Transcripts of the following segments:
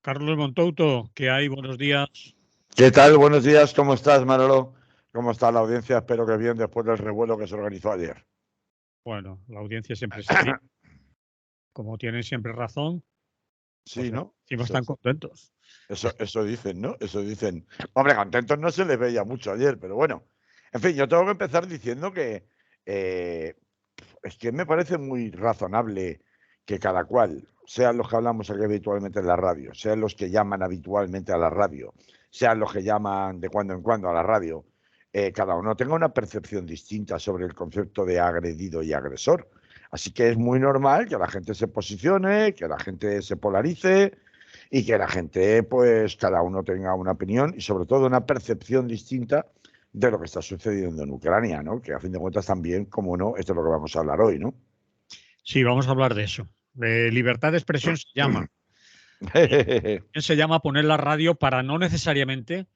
Carlos Montouto, ¿qué hay? Buenos días. ¿Qué tal? Buenos días, ¿cómo estás, Manolo? ¿Cómo está la audiencia? Espero que bien después del revuelo que se organizó ayer. Bueno, la audiencia siempre está ahí. Como tienen siempre razón, pues Sí, ¿no? encima están contentos. Eso dicen, ¿no? Eso dicen. Hombre, contentos no se les veía mucho ayer, pero bueno. En fin, yo tengo que empezar diciendo que eh, es que me parece muy razonable que cada cual, sean los que hablamos aquí habitualmente en la radio, sean los que llaman habitualmente a la radio, sean los que llaman de cuando en cuando a la radio, cada uno tenga una percepción distinta sobre el concepto de agredido y agresor. Así que es muy normal que la gente se posicione, que la gente se polarice y que la gente, pues, cada uno tenga una opinión y sobre todo una percepción distinta de lo que está sucediendo en Ucrania, ¿no? Que a fin de cuentas también, como no, esto es lo que vamos a hablar hoy, ¿no? Sí, vamos a hablar de eso. De libertad de expresión se llama. Se llama poner la radio para no necesariamente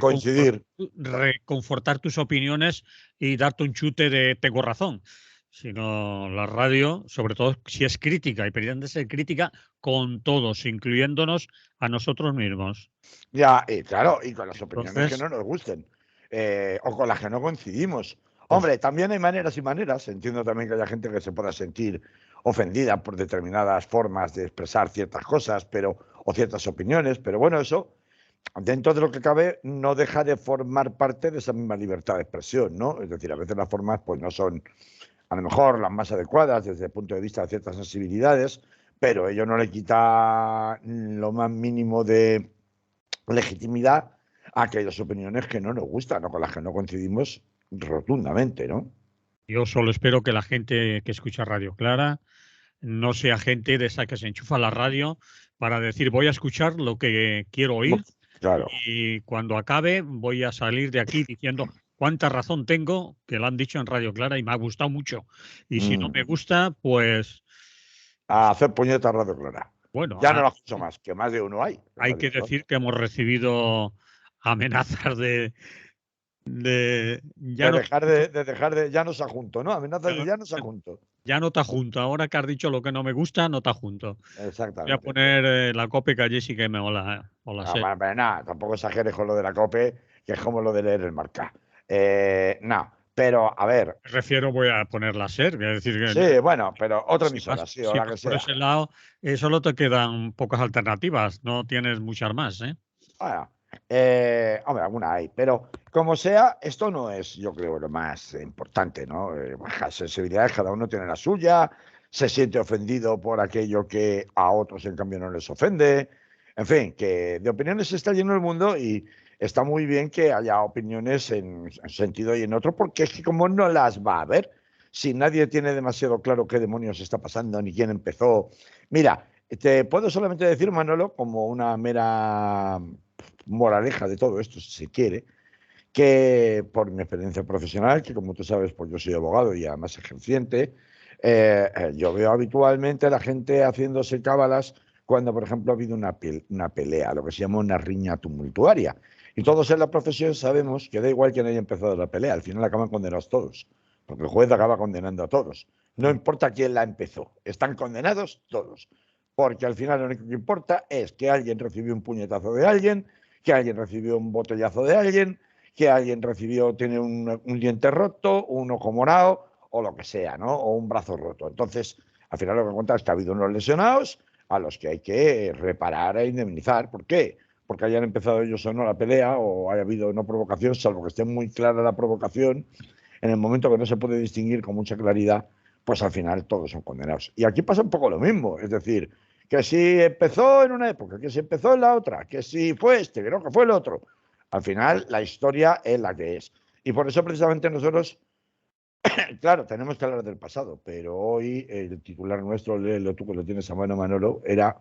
Coincidir. reconfortar tus opiniones y darte un chute de tengo razón, sino la radio, sobre todo si es crítica, y pretende ser crítica con todos, incluyéndonos a nosotros mismos. Ya, claro, y con las opiniones que Entonces, no nos gusten, o con las que no coincidimos. Hombre, también hay maneras y maneras. Entiendo también que haya gente que se pueda sentir ofendida por determinadas formas de expresar ciertas cosas, o ciertas opiniones, pero bueno, eso, dentro de lo que cabe, no deja de formar parte de esa misma libertad de expresión, ¿no? Es decir, a veces las formas pues no son a lo mejor las más adecuadas desde el punto de vista de ciertas sensibilidades, pero ello no le quita lo más mínimo de legitimidad a aquellas opiniones que no nos gustan o con las que no coincidimos rotundamente, ¿no? yo solo espero que la gente que escucha Radio Clara no sea gente de esa que se enchufa a la radio para decir voy a escuchar lo que quiero oír Claro. y cuando acabe voy a salir de aquí diciendo cuánta razón tengo, que lo han dicho en Radio Clara y me ha gustado mucho. Y si no me gusta, pues A hacer puñetas Radio Clara. bueno, Ya no lo escucho más, que más de uno hay. hay que decir que hemos recibido amenazas de ya no, Ya no se junto, ¿no? Amenazas de ya no se junto. ya no te junto. Ahora que has dicho lo que no me gusta, no te junto. Voy a Exactamente. poner la COPE que allí sí que me mola, No, sé. pero nada, tampoco exageres con lo de la COPE, que es como lo de leer el marca. No, pero a ver. Me refiero, voy a poner la SER, voy a decir que Sí, bueno, pero otra emisora, sí, o si la vas que por sea. ese lado, solo te quedan pocas alternativas, no tienes muchas más, ¿eh? Bueno, hombre, alguna hay, pero como sea, esto no es, yo creo, lo más importante, ¿no? Las sensibilidades, cada uno tiene la suya, se siente ofendido por aquello que a otros, en cambio, no les ofende. En fin, que de opiniones está lleno el mundo y está muy bien que haya opiniones en un sentido y en otro, porque es que como no las va a haber, si nadie tiene demasiado claro qué demonios está pasando ni quién empezó. Mira, te puedo solamente decir, Manolo, como una mera moraleja de todo esto, si se quiere, que por mi experiencia profesional, que como tú sabes, pues yo soy abogado y además ejerciente, yo veo habitualmente a la gente haciéndose cábalas cuando, por ejemplo, ha habido una pelea, lo que se llama una riña tumultuaria. Y todos en la profesión sabemos que da igual quién haya empezado la pelea, al final acaban condenados todos, porque el juez acaba condenando a todos. No importa quién la empezó, están condenados todos, porque al final lo único que importa es que alguien recibió un puñetazo de alguien, que alguien recibió un botellazo de alguien, que alguien tiene un diente roto, un ojo morado o lo que sea, ¿no? O un brazo roto. Entonces, al final lo que cuenta es que ha habido unos lesionados a los que hay que reparar e indemnizar. ¿Por qué? Porque hayan empezado ellos o no la pelea o haya habido una provocación, salvo que esté muy clara la provocación, en el momento que no se puede distinguir con mucha claridad, pues al final todos son condenados. Y aquí pasa un poco lo mismo, es decir, que si empezó en una época, que si empezó en la otra, que si fue este, que no, que fue el otro. Al final, la historia es la que es. Y por eso, precisamente, nosotros, claro, tenemos que hablar del pasado, pero hoy el titular nuestro, léelo tú que lo tienes a mano, Manolo, era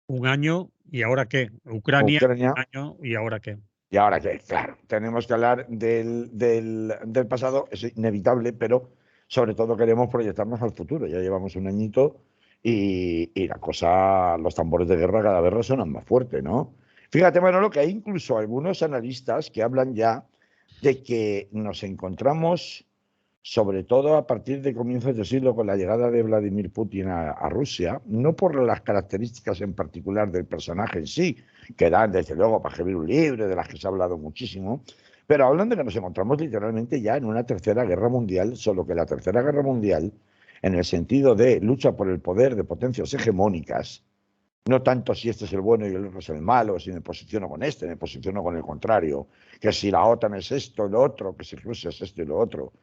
Un año y ahora qué. Ucrania, Ucrania. un año y ahora qué. Y ahora qué, claro, tenemos que hablar del pasado, es inevitable, pero sobre todo queremos proyectarnos al futuro. Ya llevamos un añito y la cosa, los tambores de guerra cada vez resonan más fuerte, ¿no? Fíjate, Manolo, que hay incluso algunos analistas que hablan ya de que nos encontramos sobre todo a partir de comienzos de siglo con la llegada de Vladimir Putin a Rusia, no por las características en particular del personaje en sí, que dan desde luego para escribir un libro, de las que se ha hablado muchísimo, pero hablan de que nos encontramos literalmente ya en una tercera guerra mundial, solo que la tercera guerra mundial, en el sentido de lucha por el poder de potencias hegemónicas, no tanto si este es el bueno y el otro es el malo, si me posiciono con este, me posiciono con el contrario, que si la OTAN es esto y lo otro, que si Rusia es esto y lo otro,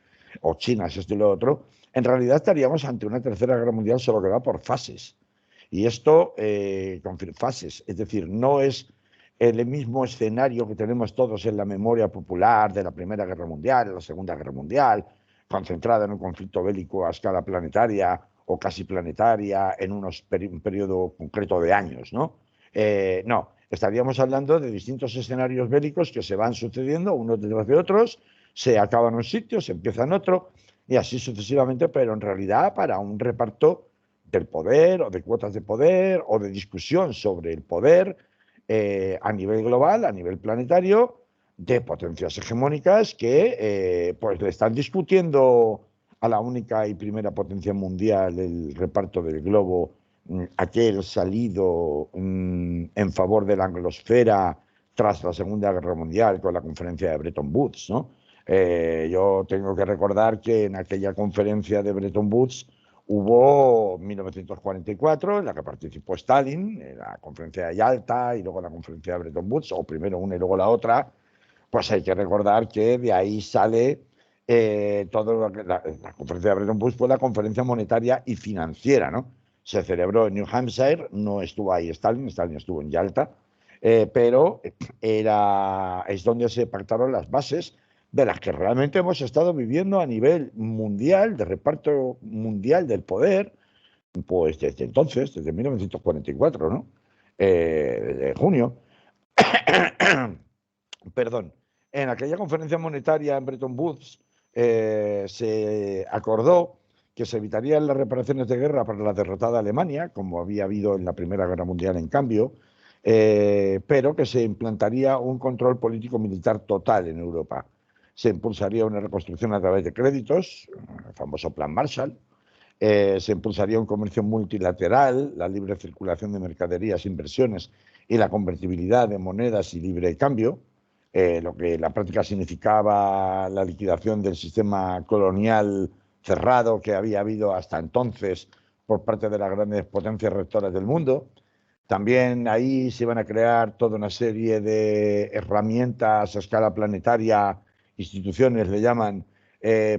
o China es esto y lo otro, en realidad estaríamos ante una tercera guerra mundial solo que va por fases. Y esto, con fases, es decir, no es el mismo escenario que tenemos todos en la memoria popular de la Primera Guerra Mundial, de la Segunda Guerra Mundial, concentrada en un conflicto bélico a escala planetaria o casi planetaria en un periodo concreto de años, ¿no? No, estaríamos hablando de distintos escenarios bélicos que se van sucediendo unos detrás de otros, se acaban un sitio, se empieza en otro, y así sucesivamente, pero en realidad para un reparto del poder o de cuotas de poder o de discusión sobre el poder a nivel global, a nivel planetario, de potencias hegemónicas que pues le están discutiendo a la única y primera potencia mundial el reparto del globo, aquel salido en favor de la anglosfera tras la Segunda Guerra Mundial con la conferencia de Bretton Woods, ¿no? Yo tengo que recordar que en aquella conferencia de Bretton Woods hubo 1944, en la que participó Stalin, en la conferencia de Yalta y luego la conferencia de Bretton Woods, o primero una y luego la otra. Pues hay que recordar que de ahí sale todo lo que la conferencia de Bretton Woods fue la conferencia monetaria y financiera, ¿no? Se celebró en New Hampshire, no estuvo ahí Stalin, Stalin estuvo en Yalta, pero es donde se pactaron las bases de las que realmente hemos estado viviendo a nivel mundial, de reparto mundial del poder, pues desde entonces, desde 1944, ¿no? Desde junio. Perdón, en aquella conferencia monetaria en Bretton Woods se acordó que se evitarían las reparaciones de guerra para la derrotada Alemania, como había habido en la Primera Guerra Mundial en cambio, pero que se implantaría un control político-militar total en Europa. Se impulsaría una reconstrucción a través de créditos, el famoso Plan Marshall. Se impulsaría un comercio multilateral, la libre circulación de mercaderías, inversiones y la convertibilidad de monedas y libre cambio, lo que en la práctica significaba la liquidación del sistema colonial cerrado que había habido hasta entonces por parte de las grandes potencias rectoras del mundo. También ahí se iban a crear toda una serie de herramientas a escala planetaria, instituciones le llaman,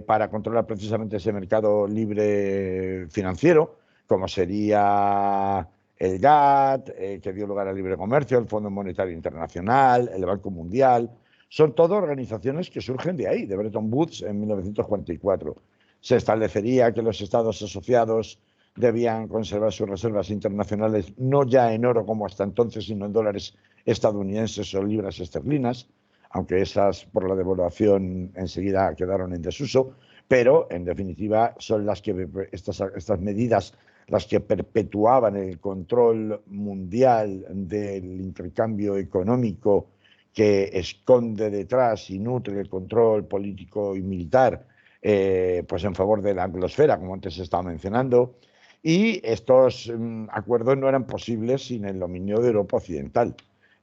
para controlar precisamente ese mercado libre financiero, como sería el GATT, que dio lugar al libre comercio, el Fondo Monetario Internacional, el Banco Mundial. Son todas organizaciones que surgen de ahí, de Bretton Woods en 1944. Se establecería que los estados asociados debían conservar sus reservas internacionales no ya en oro como hasta entonces, sino en dólares estadounidenses o libras esterlinas, aunque esas por la devaluación enseguida quedaron en desuso, pero en definitiva son estas medidas las que perpetuaban el control mundial del intercambio económico que esconde detrás y nutre el control político y militar, pues en favor de la anglosfera, como antes se estaba mencionando. Y estos acuerdos no eran posibles sin el dominio de Europa Occidental,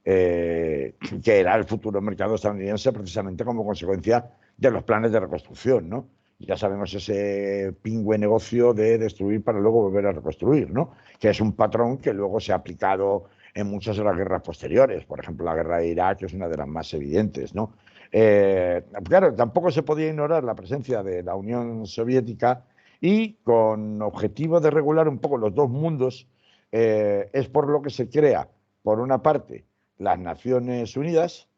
que era el futuro mercado estadounidense precisamente como consecuencia de los planes de reconstrucción, ¿no? Ya sabemos ese pingüe negocio de destruir para luego volver a reconstruir, ¿no? Que es un patrón que luego se ha aplicado en muchas de las guerras posteriores. Por ejemplo, la guerra de Irak es una de las más evidentes, ¿no? Claro, tampoco se podía ignorar la presencia de la Unión Soviética y con objetivo de regular un poco los dos mundos, es por lo que se crea, por una parte, las Naciones Unidas,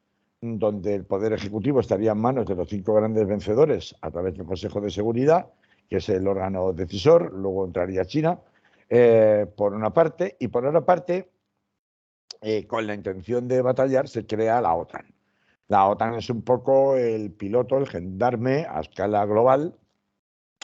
donde el poder ejecutivo estaría en manos de los 5 grandes vencedores a través del Consejo de Seguridad, que es el órgano decisor, luego entraría China, por una parte, y por otra parte, con la intención de batallar, se crea la OTAN. La OTAN es un poco el piloto, el gendarme a escala global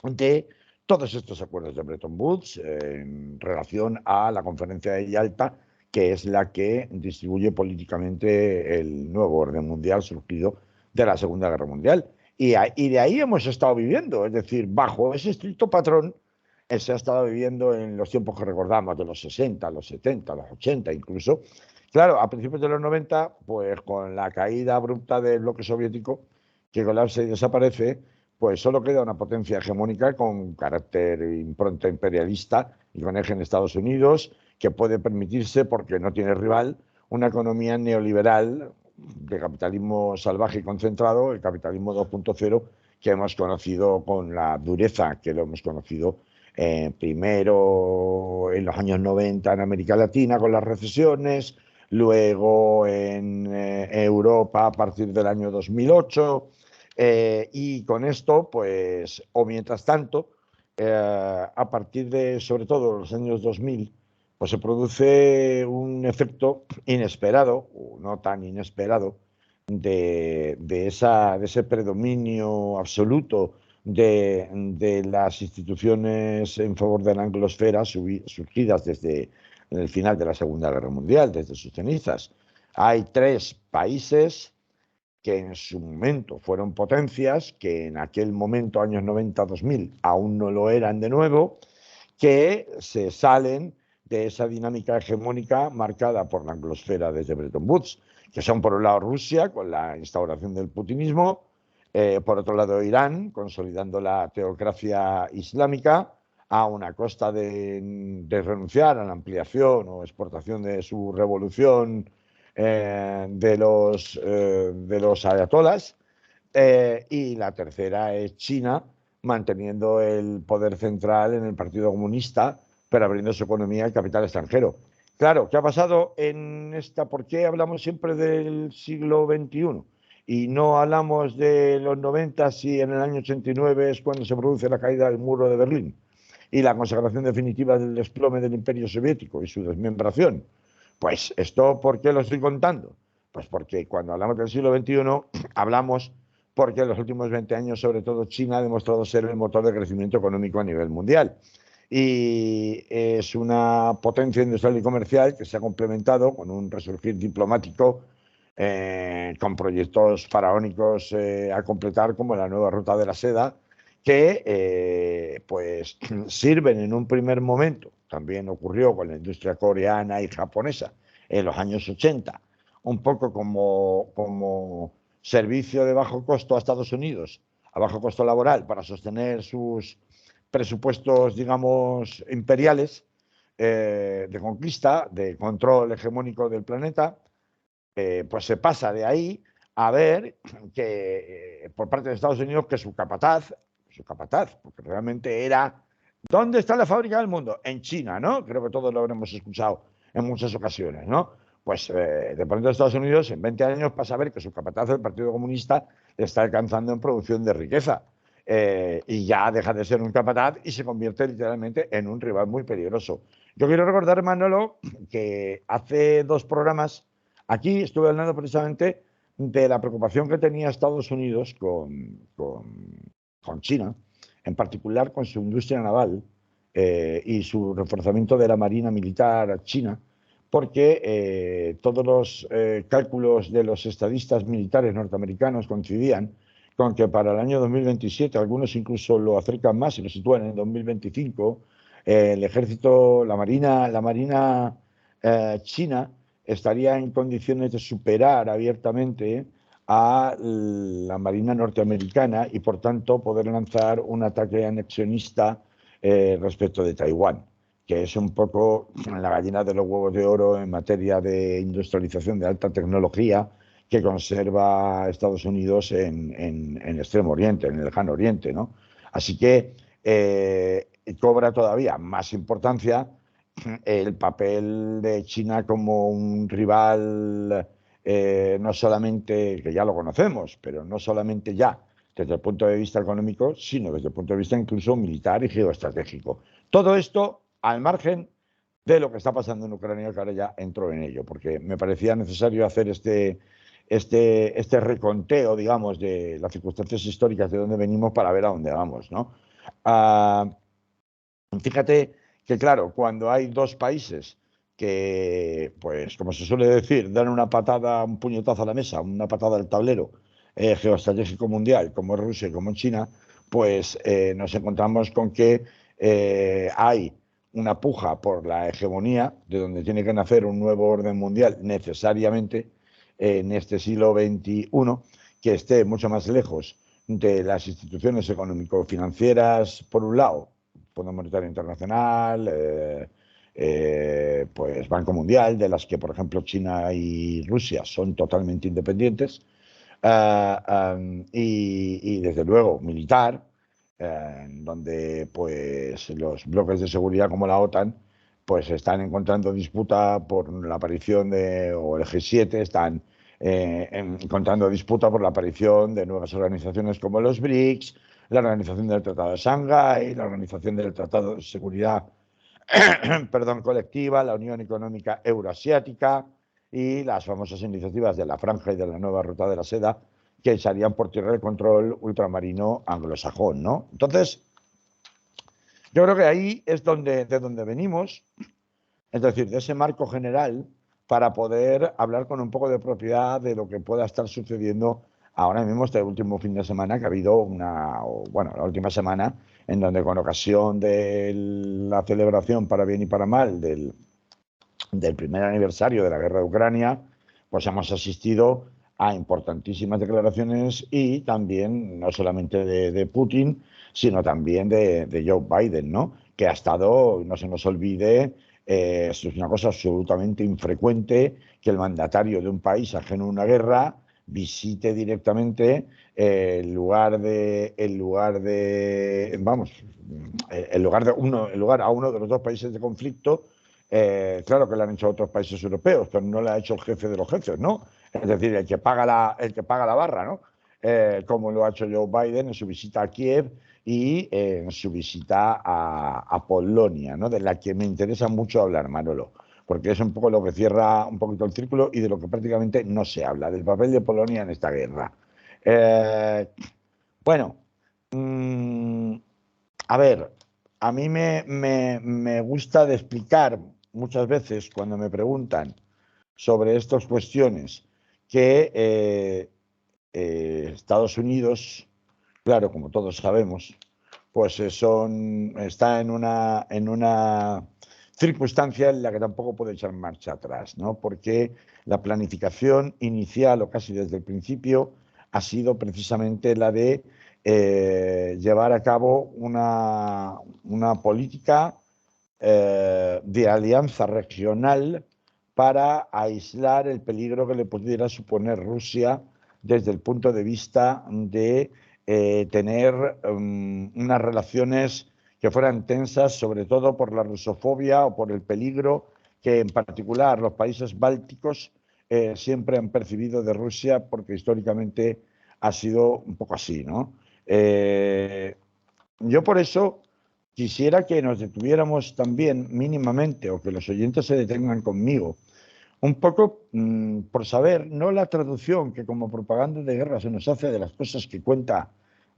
de todos estos acuerdos de Bretton Woods en relación a la conferencia de Yalta, que es la que distribuye políticamente el nuevo orden mundial surgido de la Segunda Guerra Mundial Y de ahí hemos estado viviendo, es decir, bajo ese estricto patrón, se ha estado viviendo en los tiempos que recordamos, de los 60, los 70, los 80 incluso. Claro, a principios de los 90, pues con la caída abrupta del bloque soviético, que colapsa y desaparece, pues solo queda una potencia hegemónica con carácter impronta imperialista y con eje en Estados Unidos, que puede permitirse, porque no tiene rival, una economía neoliberal de capitalismo salvaje y concentrado, el capitalismo 2.0, que hemos conocido con la dureza que lo hemos conocido primero en los años 90 en América Latina con las recesiones, luego en Europa a partir del año 2008, y con esto, pues, o mientras tanto, a partir de, sobre todo, los años 2000, pues se produce un efecto inesperado, o no tan inesperado, de ese predominio absoluto de las instituciones en favor de la anglosfera surgidas desde el final de la Segunda Guerra Mundial, desde sus cenizas. Hay tres países que en su momento fueron potencias, que en aquel momento, años 90-2000, aún no lo eran de nuevo, que se salen de esa dinámica hegemónica marcada por la anglosfera desde Bretton Woods, que son por un lado Rusia, con la instauración del putinismo, por otro lado Irán, consolidando la teocracia islámica, a una costa de renunciar a la ampliación o exportación de su revolución de los ayatolás, y la tercera es China, manteniendo el poder central en el Partido Comunista, pero abriendo su economía al capital extranjero. Claro, ¿qué ha pasado en esta? ¿Por qué hablamos siempre del siglo XXI? Y no hablamos de los 90 si en el año 89 es cuando se produce la caída del muro de Berlín y la consagración definitiva del desplome del Imperio Soviético y su desmembración. Pues esto, ¿por qué lo estoy contando? Pues porque cuando hablamos del siglo XXI hablamos porque en los últimos 20 años, sobre todo China, ha demostrado ser el motor de crecimiento económico a nivel mundial. Y es una potencia industrial y comercial que se ha complementado con un resurgir diplomático, con proyectos faraónicos a completar, como la nueva ruta de la seda, que pues sirven en un primer momento, también ocurrió con la industria coreana y japonesa en los años 80, un poco como servicio de bajo costo a Estados Unidos, a bajo costo laboral, para sostener sus presupuestos, digamos, imperiales, de conquista, de control hegemónico del planeta. Pues se pasa de ahí a ver que por parte de Estados Unidos que su capataz, porque realmente era, ¿dónde está la fábrica del mundo? En China, ¿no? Creo que todos lo habremos escuchado en muchas ocasiones, ¿no? Pues de pronto Estados Unidos en 20 años pasa a ver que su capataz, el Partido Comunista, está alcanzando en producción de riqueza. Y ya deja de ser un capataz y se convierte literalmente en un rival muy peligroso. Yo quiero recordar, Manolo, que hace 2 programas aquí estuve hablando precisamente de la preocupación que tenía Estados Unidos con China, en particular con su industria naval, y su reforzamiento de la marina militar china, porque todos los cálculos de los estadistas militares norteamericanos coincidían con que para el año 2027, algunos incluso lo acercan más y lo sitúan en 2025, el ejército, la marina china estaría en condiciones de superar abiertamente a la Marina norteamericana y, por tanto, poder lanzar un ataque anexionista respecto de Taiwán, que es un poco la gallina de los huevos de oro en materia de industrialización de alta tecnología que conserva Estados Unidos en Extremo Oriente, en el Lejano Oriente, ¿no? Así que cobra todavía más importancia el papel de China como un rival, no solamente, que ya lo conocemos, pero no solamente ya desde el punto de vista económico, sino desde el punto de vista incluso militar y geoestratégico. Todo esto al margen de lo que está pasando en Ucrania, que ahora ya entro en ello, porque me parecía necesario hacer este reconteo, digamos, de las circunstancias históricas de dónde venimos para ver a dónde vamos, ¿no? Fíjate que, claro, cuando hay 2 países que, pues, como se suele decir, dan una patada, un puñetazo a la mesa, una patada al tablero, geoestratégico mundial, como es Rusia y como es China, pues nos encontramos con que hay una puja por la hegemonía, de donde tiene que nacer un nuevo orden mundial necesariamente en este siglo XXI, que esté mucho más lejos de las instituciones económico-financieras, por un lado, Fondo Monetario Internacional, pues Banco Mundial, de las que, por ejemplo, China y Rusia son totalmente independientes, y desde luego militar, donde pues los bloques de seguridad como la OTAN pues están encontrando disputa por la aparición de, o el G7 están encontrando disputa por la aparición de nuevas organizaciones como los BRICS, la Organización del Tratado de Shanghái, la Organización del Tratado de Seguridad perdón, colectiva, la Unión Económica Euroasiática y las famosas iniciativas de la Franja y de la Nueva Ruta de la Seda, que echarían por tierra el control ultramarino anglosajón, ¿no? Entonces, yo creo que ahí es de donde venimos, es decir, de ese marco general, para poder hablar con un poco de propiedad de lo que pueda estar sucediendo ahora mismo, este último fin de semana, que ha habido bueno, la última semana, en donde con ocasión de la celebración, para bien y para mal, del primer aniversario de la guerra de Ucrania, pues hemos asistido a importantísimas declaraciones y también, no solamente de Putin, sino también de Joe Biden, ¿no? Que ha estado, no se nos olvide, es una cosa absolutamente infrecuente que el mandatario de un país ajeno a una guerra visite directamente el lugar a uno de los dos países de conflicto. Claro que lo han hecho otros países europeos, pero no lo ha hecho el jefe de los jefes, ¿no? Es decir, el que paga la barra, ¿no? Como lo ha hecho Joe Biden en su visita a Kiev y en su visita a Polonia, ¿no? De la que me interesa mucho hablar, Manolo, porque es un poco lo que cierra un poquito el círculo y de lo que prácticamente no se habla, del papel de Polonia en esta guerra. Bueno, mmm, a ver, a mí me gusta de explicar muchas veces cuando me preguntan sobre estas cuestiones que Estados Unidos, claro, como todos sabemos, pues está en una circunstancia en la que tampoco puede echar marcha atrás, ¿no? Porque la planificación inicial o casi desde el principio ha sido precisamente la de llevar a cabo una política de alianza regional para aislar el peligro que le pudiera suponer Rusia desde el punto de vista de tener unas relaciones que fueran tensas, sobre todo por la rusofobia o por el peligro que en particular los países bálticos siempre han percibido de Rusia, porque históricamente ha sido un poco así, ¿no? Yo por eso quisiera que nos detuviéramos también mínimamente, o que los oyentes se detengan conmigo, un poco por saber, no la traducción que como propaganda de guerra se nos hace de las cosas que cuenta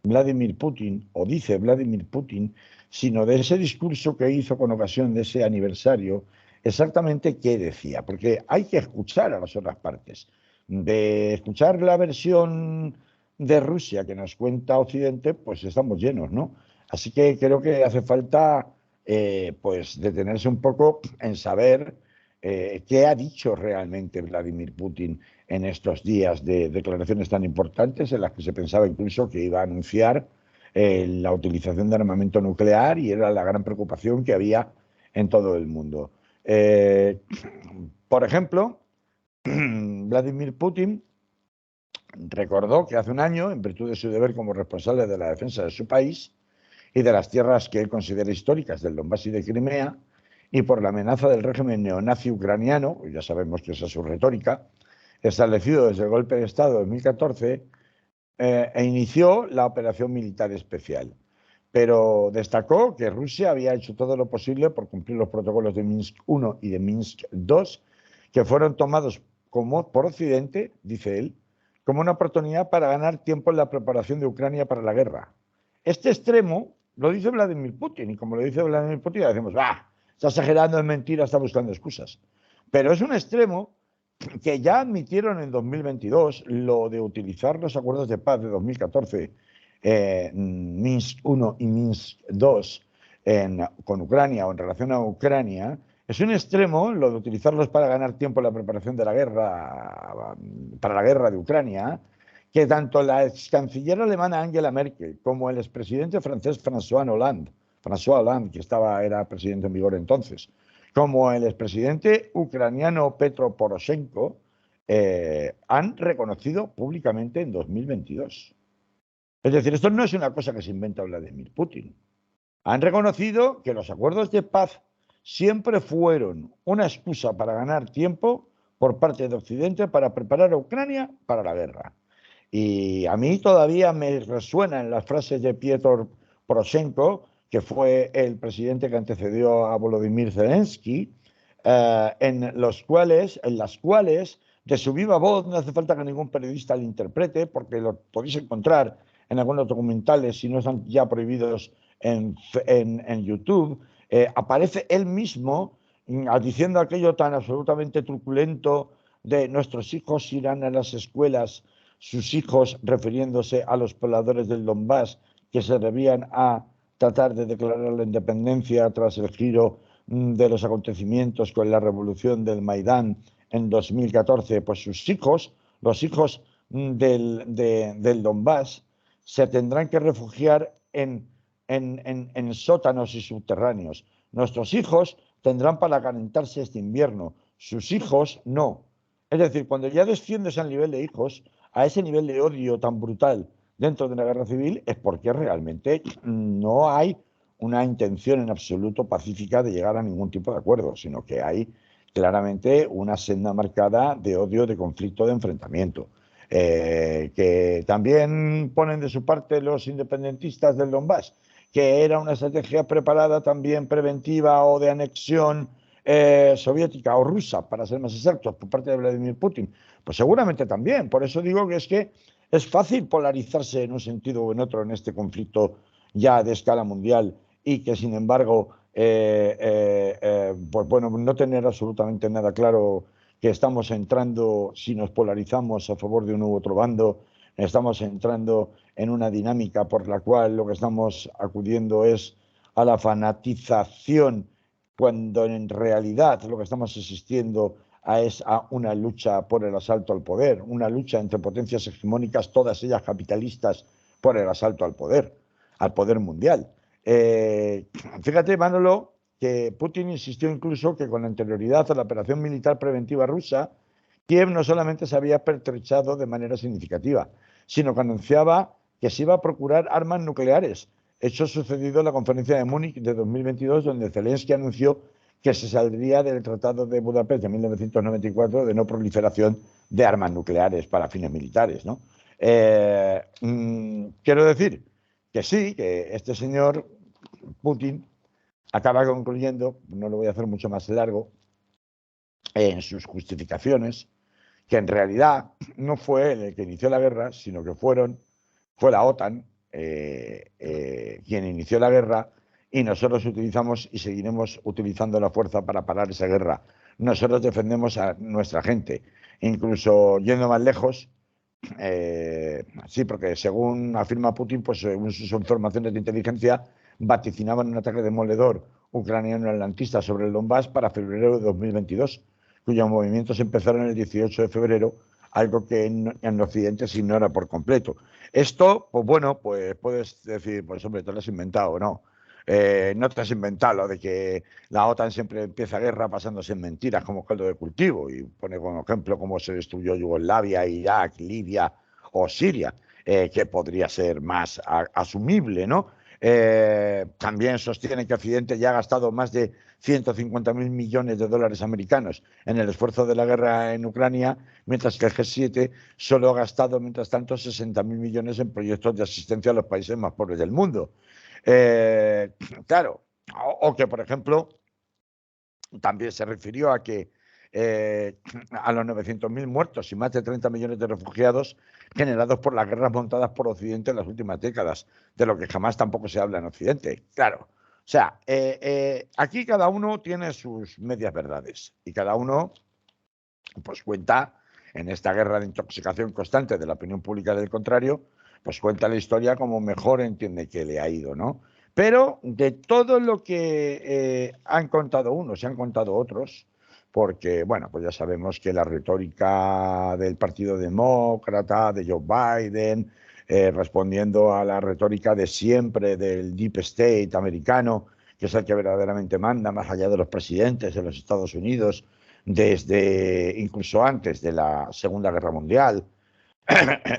Vladimir Putin o dice Vladimir Putin, sino de ese discurso que hizo con ocasión de ese aniversario, exactamente qué decía, porque hay que escuchar a las otras partes. De escuchar la versión de Rusia que nos cuenta Occidente, pues estamos llenos, ¿no? Así que creo que hace falta pues detenerse un poco en saber qué ha dicho realmente Vladimir Putin en estos días de declaraciones tan importantes en las que se pensaba incluso que iba a anunciar la utilización de armamento nuclear, y era la gran preocupación que había en todo el mundo. Por ejemplo, Vladimir Putin recordó que hace un año, en virtud de su deber como responsable de la defensa de su país y de las tierras que él considera históricas del Donbass y de Crimea, y por la amenaza del régimen neonazi ucraniano, ya sabemos que esa es su retórica, establecido desde el golpe de Estado de 2014, e inició la operación militar especial. Pero destacó que Rusia había hecho todo lo posible por cumplir los protocolos de Minsk I y de Minsk II, que fueron tomados por Occidente, dice él, como una oportunidad para ganar tiempo en la preparación de Ucrania para la guerra. Este extremo lo dice Vladimir Putin, y como lo dice Vladimir Putin, decimos, está exagerando, es mentira, está buscando excusas. Pero es un extremo que ya admitieron en 2022 lo de utilizar los acuerdos de paz de 2014, Minsk I y Minsk II, con Ucrania o en relación a Ucrania, es un extremo lo de utilizarlos para ganar tiempo en la preparación de la guerra, para la guerra de Ucrania, que tanto la ex canciller alemana Angela Merkel como el expresidente francés François Hollande, que era presidente en vigor entonces, como el expresidente ucraniano Petro Poroshenko, han reconocido públicamente en 2022. Es decir, esto no es una cosa que se inventa Vladimir Putin. Han reconocido que los acuerdos de paz siempre fueron una excusa para ganar tiempo por parte de Occidente para preparar a Ucrania para la guerra. Y a mí todavía me resuenan las frases de Piotr Poroshenko, que fue el presidente que antecedió a Volodymyr Zelensky, en las cuales de su viva voz, no hace falta que ningún periodista lo interprete, porque lo podéis encontrar en algunos documentales, si no están ya prohibidos en YouTube, aparece él mismo diciendo aquello tan absolutamente truculento de nuestros hijos irán a las escuelas, sus hijos refiriéndose a los pobladores del Donbass que se debían a tratar de declarar la independencia tras el giro de los acontecimientos con la revolución del Maidán en 2014, pues sus hijos, los hijos del Donbass, se tendrán que refugiar en sótanos y subterráneos. Nuestros hijos tendrán para calentarse este invierno, sus hijos no. Es decir, cuando ya desciendes al nivel de hijos, a ese nivel de odio tan brutal dentro de una guerra civil, es porque realmente no hay una intención en absoluto pacífica de llegar a ningún tipo de acuerdo, sino que hay claramente una senda marcada de odio, de conflicto, de enfrentamiento. Que también ponen de su parte los independentistas del Donbass, que era una estrategia preparada también preventiva o de anexión soviética o rusa, para ser más exactos, por parte de Vladimir Putin. Pues seguramente también. Por eso digo que es fácil polarizarse en un sentido o en otro en este conflicto ya de escala mundial y que, sin embargo, pues bueno, no tener absolutamente nada claro que estamos entrando, si nos polarizamos a favor de uno u otro bando, estamos entrando en una dinámica por la cual lo que estamos acudiendo es a la fanatización, cuando en realidad lo que estamos asistiendo es a una lucha por el asalto al poder, una lucha entre potencias hegemónicas, todas ellas capitalistas, por el asalto al poder mundial. Fíjate, Manolo, que Putin insistió incluso que con anterioridad a la operación militar preventiva rusa, Kiev no solamente se había pertrechado de manera significativa, sino que anunciaba que se iba a procurar armas nucleares. Hecho sucedido en la conferencia de Múnich de 2022, donde Zelensky anunció que se saldría del Tratado de Budapest de 1994 de no proliferación de armas nucleares para fines militares, ¿no? Quiero decir que sí, que este señor Putin acaba concluyendo, no lo voy a hacer mucho más largo, en sus justificaciones, que en realidad no fue él el que inició la guerra, sino que fue la OTAN quien inició la guerra, y nosotros utilizamos y seguiremos utilizando la fuerza para parar esa guerra. Nosotros defendemos a nuestra gente, incluso yendo más lejos. Sí, porque según afirma Putin, pues según sus informaciones de inteligencia, vaticinaban un ataque demoledor ucraniano atlantista sobre el Donbass para febrero de 2022, cuyos movimientos empezaron el 18 de febrero, algo que en Occidente se ignora por completo. Esto, pues bueno, pues puedes decir, pues hombre, te lo has inventado o no. No te has inventado lo de que la OTAN siempre empieza guerra basándose en mentiras como caldo de cultivo, y pone como ejemplo cómo se destruyó Yugoslavia, Irak, Libia o Siria, que podría ser más asumible, ¿no? También sostiene que Occidente ya ha gastado más de 150.000 millones de dólares americanos en el esfuerzo de la guerra en Ucrania, mientras que el G7 solo ha gastado, mientras tanto, 60.000 millones en proyectos de asistencia a los países más pobres del mundo. Claro, o que, por ejemplo, también se refirió a que a los 900.000 muertos y más de 30 millones de refugiados generados por las guerras montadas por Occidente en las últimas décadas, de lo que jamás tampoco se habla en Occidente. Claro, o sea, aquí cada uno tiene sus medias verdades y cada uno pues cuenta, en esta guerra de intoxicación constante de la opinión pública del contrario, pues cuenta la historia como mejor entiende que le ha ido, ¿no? Pero de todo lo que han contado unos y han contado otros, porque, bueno, pues ya sabemos que la retórica del Partido Demócrata, de Joe Biden, respondiendo a la retórica de siempre del Deep State americano, que es el que verdaderamente manda, más allá de los presidentes de los Estados Unidos, desde incluso antes de la Segunda Guerra Mundial.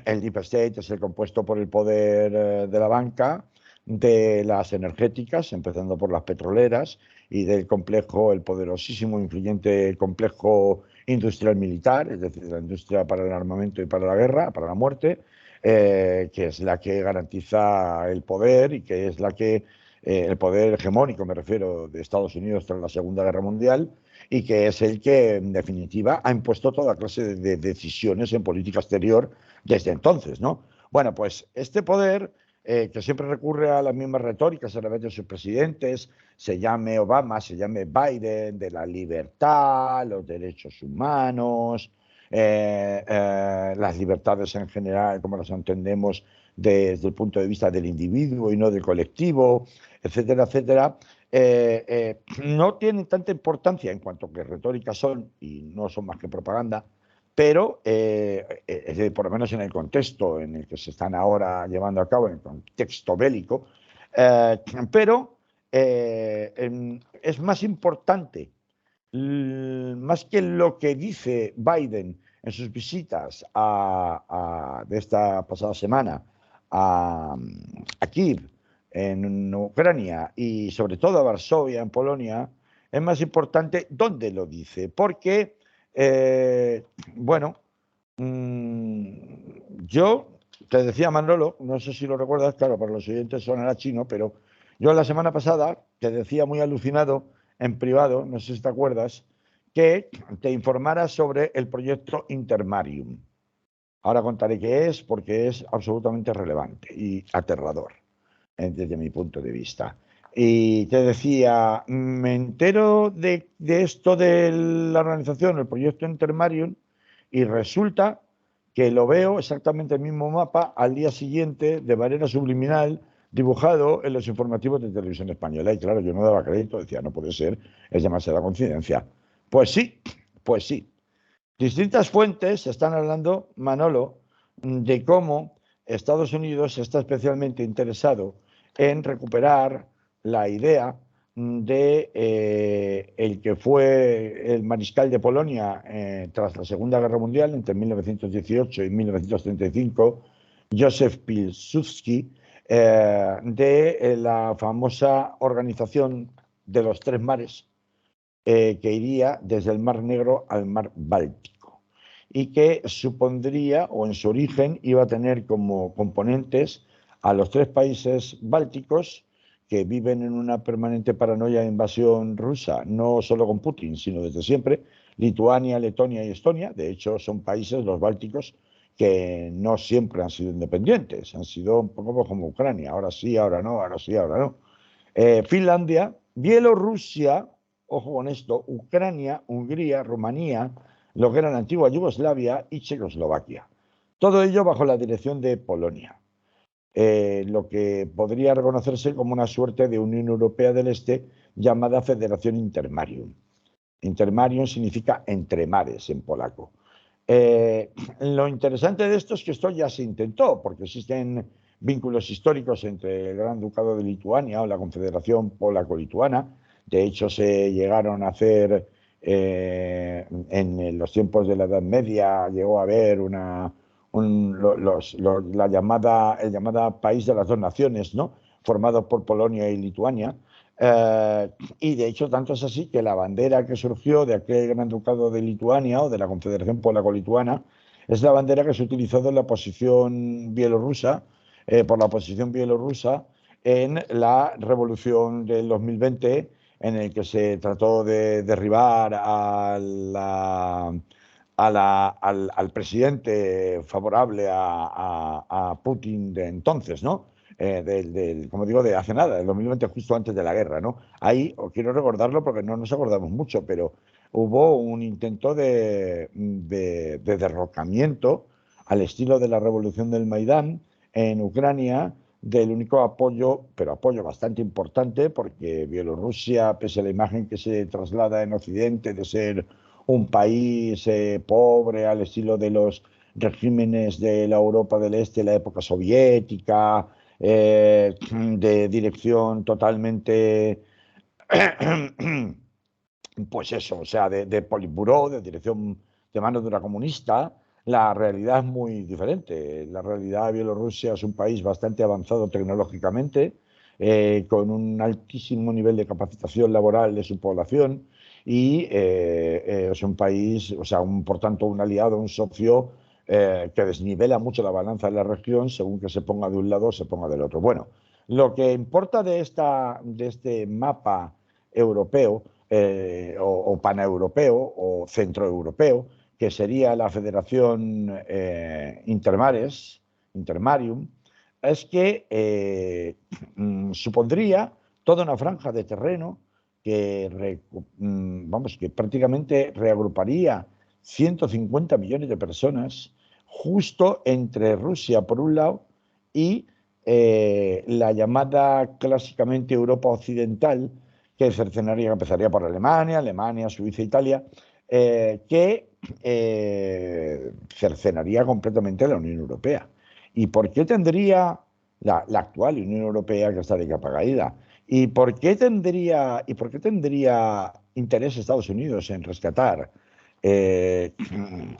El Deep State es el compuesto por el poder de la banca, de las energéticas, empezando por las petroleras, y del complejo, el poderosísimo, influyente complejo industrial militar, es decir, la industria para el armamento y para la guerra, para la muerte, que es la que garantiza el poder y que es la que, el poder hegemónico, me refiero, de Estados Unidos tras la Segunda Guerra Mundial, y que es el que, en definitiva, ha impuesto toda clase de decisiones en política exterior desde entonces, ¿no? Bueno, pues este poder, que siempre recurre a las mismas retóricas a través de sus presidentes, se llame Obama, se llame Biden, de la libertad, los derechos humanos, las libertades en general, como las entendemos desde el punto de vista del individuo y no del colectivo, etcétera, etcétera, no tienen tanta importancia en cuanto que retóricas son y no son más que propaganda, pero por lo menos en el contexto en el que se están ahora llevando a cabo, en el contexto bélico, pero es más importante, más que lo que dice Biden en sus visitas de esta pasada semana a Kiev, en Ucrania, y sobre todo a Varsovia, en Polonia, es más importante dónde lo dice, porque, bueno, yo te decía, Manolo, no sé si lo recuerdas, claro, para los oyentes sonará chino, pero yo la semana pasada te decía muy alucinado en privado, no sé si te acuerdas, que te informara sobre el proyecto Intermarium. Ahora contaré qué es, porque es absolutamente relevante y aterrador desde mi punto de vista. Y te decía, me entero de esto de la organización, el proyecto Intermarium, y resulta que lo veo exactamente el mismo mapa al día siguiente, de manera subliminal, dibujado en los informativos de Televisión Española. Y claro, yo no daba crédito, decía, no puede ser, es demasiada coincidencia. Pues sí, pues sí. Distintas fuentes están hablando, Manolo, de cómo Estados Unidos está especialmente interesado en recuperar la idea de el que fue el mariscal de Polonia tras la Segunda Guerra Mundial, entre 1918 y 1935, Józef Pilsudski, de la famosa organización de los tres mares, que iría desde el Mar Negro al Mar Báltico, y que supondría, o en su origen, iba a tener como componentes a los tres países bálticos, que viven en una permanente paranoia de invasión rusa, no solo con Putin, sino desde siempre: Lituania, Letonia y Estonia. De hecho, son países, los bálticos, que no siempre han sido independientes, han sido un poco como Ucrania, ahora sí, ahora no, ahora sí, ahora no. Finlandia, Bielorrusia, ojo con esto, Ucrania, Hungría, Rumanía, lo que era la antigua Yugoslavia, y Checoslovaquia. Todo ello bajo la dirección de Polonia, lo que podría reconocerse como una suerte de Unión Europea del Este, llamada Federación Intermarium. Intermarium significa entre mares en polaco. Lo interesante de esto es que esto ya se intentó, porque existen vínculos históricos entre el Gran Ducado de Lituania o la Confederación Polaco-Lituana. De hecho, se llegaron a hacer, en los tiempos de la Edad Media, llegó a haber el llamada País de las Dos Naciones, ¿no?, formado por Polonia y Lituania. Y de hecho, tanto es así que la bandera que surgió de aquel Gran Ducado de Lituania, o de la Confederación Polaco-Lituana, es la bandera que se ha utilizado en la oposición bielorrusa, por la oposición bielorrusa, en la revolución del 2020, en el que se trató de derribar al presidente favorable a Putin de entonces, ¿no? Como digo, de hace nada, del 2020, justo antes de la guerra, ¿no? Ahí, os quiero recordarlo porque no nos acordamos mucho, pero hubo un intento de derrocamiento al estilo de la revolución del Maidán en Ucrania, del único apoyo, pero apoyo bastante importante, porque Bielorrusia, pese a la imagen que se traslada en Occidente de ser un país pobre al estilo de los regímenes de la Europa del Este, la época soviética, de dirección totalmente, pues eso, o sea, de Politburó, de dirección de mano dura comunista, la realidad es muy diferente. La realidad de Bielorrusia es un país bastante avanzado tecnológicamente, con un altísimo nivel de capacitación laboral de su población y es un país, o sea, por tanto, un aliado, un socio que desnivela mucho la balanza de la región según que se ponga de un lado o se ponga del otro. Bueno, lo que importa de este mapa europeo o paneuropeo o centroeuropeo, que sería la Federación Intermarium, es que supondría toda una franja de terreno que prácticamente reagruparía 150 millones de personas justo entre Rusia por un lado y la llamada clásicamente Europa Occidental, que cercenaría, empezaría por Alemania, Suiza, Italia, que cercenaría completamente la Unión Europea. ¿Y por qué tendría la actual Unión Europea, que está de capa caída? ¿Y por qué tendría interés Estados Unidos en rescatar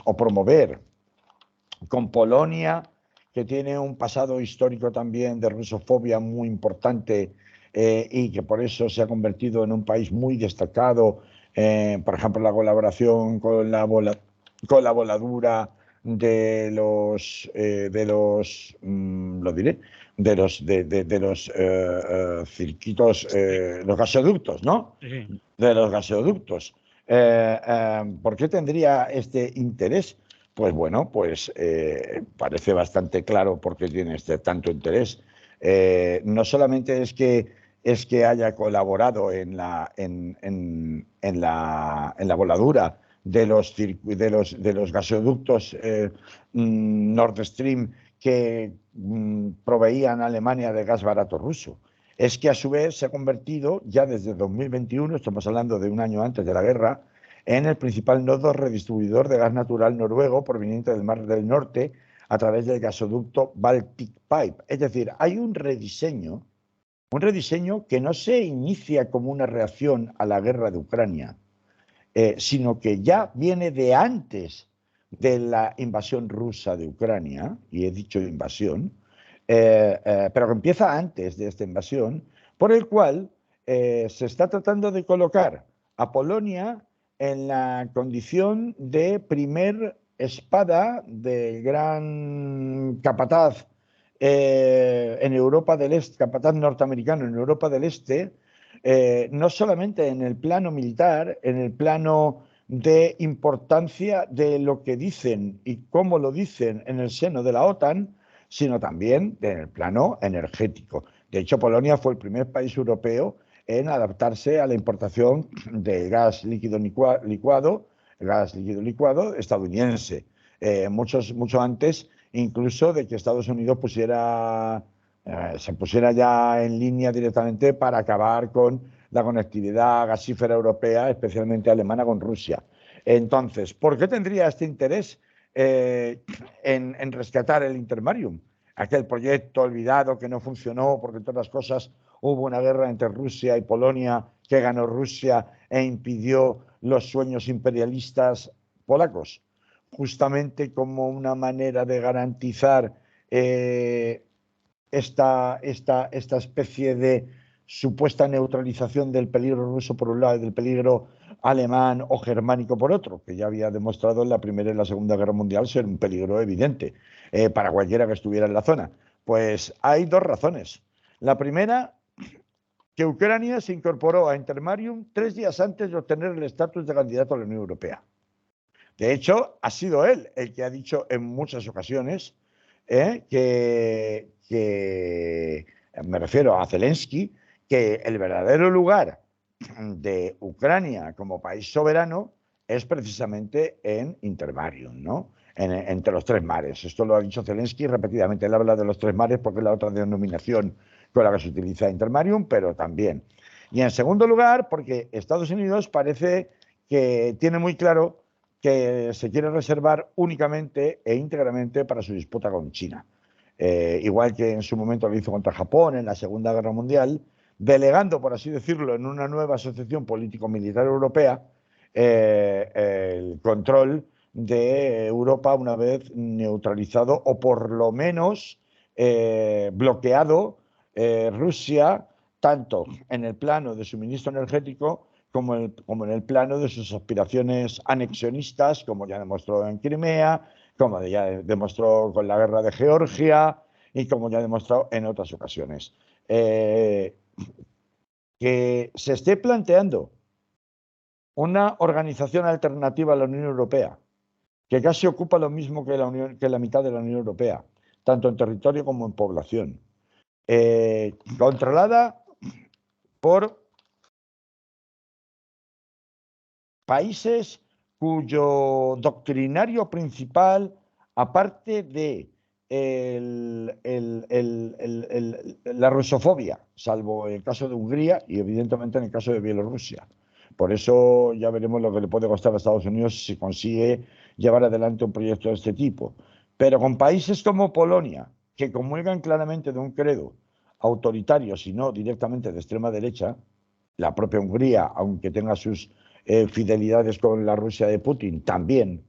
o promover con Polonia, que tiene un pasado histórico también de rusofobia muy importante y que por eso se ha convertido en un país muy destacado, por ejemplo, la colaboración con la voladura lo diré, de los circuitos, Sí, los gasoductos, ¿no? sí. De los gasoductos. ¿Por qué tendría este interés? Pues bueno, pues parece bastante claro por qué tiene tanto interés. No solamente es que haya colaborado en la voladura de los gasoductos Nord Stream que proveían a Alemania de gas barato ruso. Es que a su vez se ha convertido, ya desde 2021, estamos hablando de un año antes de la guerra, en el principal nodo redistribuidor de gas natural noruego proveniente del Mar del Norte a través del gasoducto Baltic Pipe. Es decir, hay un rediseño que no se inicia como una reacción a la guerra de Ucrania, sino que ya viene de antes de la invasión rusa de Ucrania, y he dicho invasión, pero que empieza antes de esta invasión, por el cual se está tratando de colocar a Polonia en la condición de primer espada del gran capataz en Europa del Este, capataz norteamericano en Europa del Este, no solamente en el plano militar, en el plano de importancia de lo que dicen y cómo lo dicen en el seno de la OTAN, sino también en el plano energético. De hecho, Polonia fue el primer país europeo en adaptarse a la importación de gas líquido licuado estadounidense, mucho antes incluso de que Estados Unidos se pusiera ya en línea directamente para acabar con la conectividad gasífera europea, especialmente alemana, con Rusia. Entonces, ¿por qué tendría este interés en rescatar el Intermarium? Aquel proyecto olvidado que no funcionó porque, entre otras cosas, hubo una guerra entre Rusia y Polonia que ganó Rusia e impidió los sueños imperialistas polacos, justamente como una manera de garantizar esta especie de supuesta neutralización del peligro ruso por un lado y del peligro alemán o germánico por otro, que ya había demostrado en la Primera y la Segunda Guerra Mundial ser un peligro evidente para cualquiera que estuviera en la zona. Pues hay dos razones. La primera, que Ucrania se incorporó a Intermarium 3 días antes de obtener el estatus de candidato a la Unión Europea. De hecho, ha sido él el que ha dicho en muchas ocasiones me refiero a Zelensky, que el verdadero lugar de Ucrania como país soberano es precisamente en Intermarium, ¿no? Entre los tres mares. Esto lo ha dicho Zelensky repetidamente. Él habla de los tres mares porque es la otra denominación con la que se utiliza Intermarium, pero también. Y en segundo lugar, porque Estados Unidos parece que tiene muy claro que se quiere reservar únicamente e íntegramente para su disputa con China. Igual que en su momento lo hizo contra Japón en la Segunda Guerra Mundial, delegando, por así decirlo, en una nueva asociación político-militar europea el control de Europa una vez neutralizado o por lo menos bloqueado Rusia, tanto en el plano de suministro energético como en el plano de sus aspiraciones anexionistas, como ya demostró en Crimea, como ya demostró con la guerra de Georgia y como ya ha demostrado en otras ocasiones. Que se esté planteando una organización alternativa a la Unión Europea, que casi ocupa lo mismo que la mitad de la Unión Europea, tanto en territorio como en población, controlada por países cuyo doctrinario principal, aparte de la rusofobia, salvo en el caso de Hungría y evidentemente en el caso de Bielorrusia. Por eso ya veremos lo que le puede costar a Estados Unidos si consigue llevar adelante un proyecto de este tipo. Pero con países como Polonia, que comulgan claramente de un credo autoritario, si no directamente de extrema derecha, la propia Hungría, aunque tenga sus fidelidades con la Rusia de Putin, también.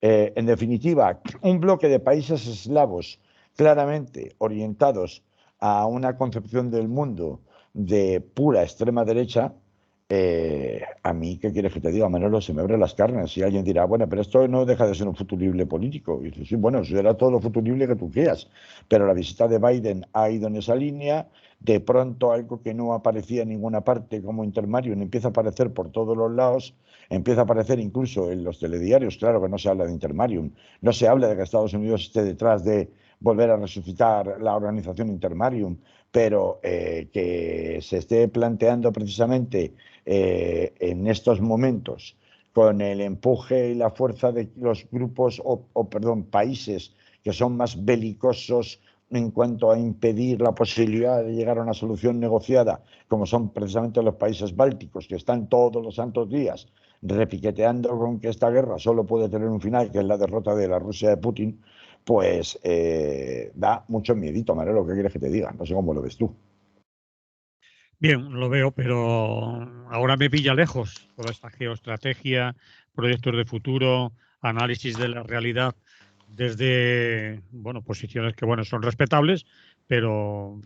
En definitiva, un bloque de países eslavos claramente orientados a una concepción del mundo de pura extrema derecha, a mí, ¿qué quieres que te diga, Manolo? Se me abren las carnes y alguien dirá, bueno, pero esto no deja de ser un futurible político. Y dice, sí, bueno, será todo lo futurible que tú quieras, pero la visita de Biden ha ido en esa línea. De pronto algo que no aparecía en ninguna parte como Intermarium empieza a aparecer por todos los lados, empieza a aparecer incluso en los telediarios. Claro que no se habla de Intermarium, no se habla de que Estados Unidos esté detrás de volver a resucitar la organización Intermarium, pero que se esté planteando precisamente en estos momentos con el empuje y la fuerza de los grupos perdón, países que son más belicosos en cuanto a impedir la posibilidad de llegar a una solución negociada, como son precisamente los países bálticos, que están todos los santos días repiqueteando con que esta guerra solo puede tener un final, que es la derrota de la Rusia de Putin, pues da mucho miedito, Manolo, ¿qué quieres que te diga? No sé cómo lo ves tú. Bien, lo veo, pero ahora me pilla lejos toda esta geoestrategia, proyectos de futuro, análisis de la realidad desde, bueno, posiciones que, bueno, son respetables, pero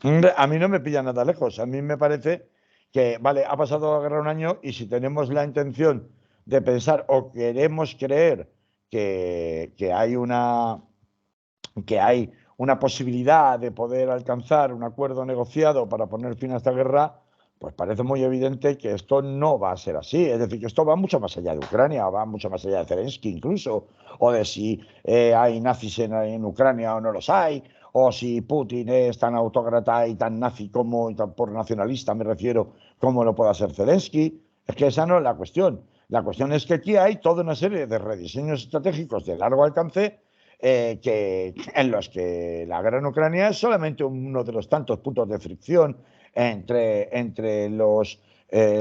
A mí no me pilla nada lejos. A mí me parece que, vale, ha pasado la guerra un año y si tenemos la intención de pensar o queremos creer que hay una posibilidad de poder alcanzar un acuerdo negociado para poner fin a esta guerra, pues parece muy evidente que esto no va a ser así. Es decir, que esto va mucho más allá de Ucrania, va mucho más allá de Zelensky incluso, o de si hay nazis en Ucrania o no los hay, o si Putin es tan autócrata y tan nazi como, y tan por nacionalista me refiero, como lo pueda ser Zelensky. Es que esa no es la cuestión. La cuestión es que aquí hay toda una serie de rediseños estratégicos de largo alcance en los que la guerra en Ucrania es solamente uno de los tantos puntos de fricción entre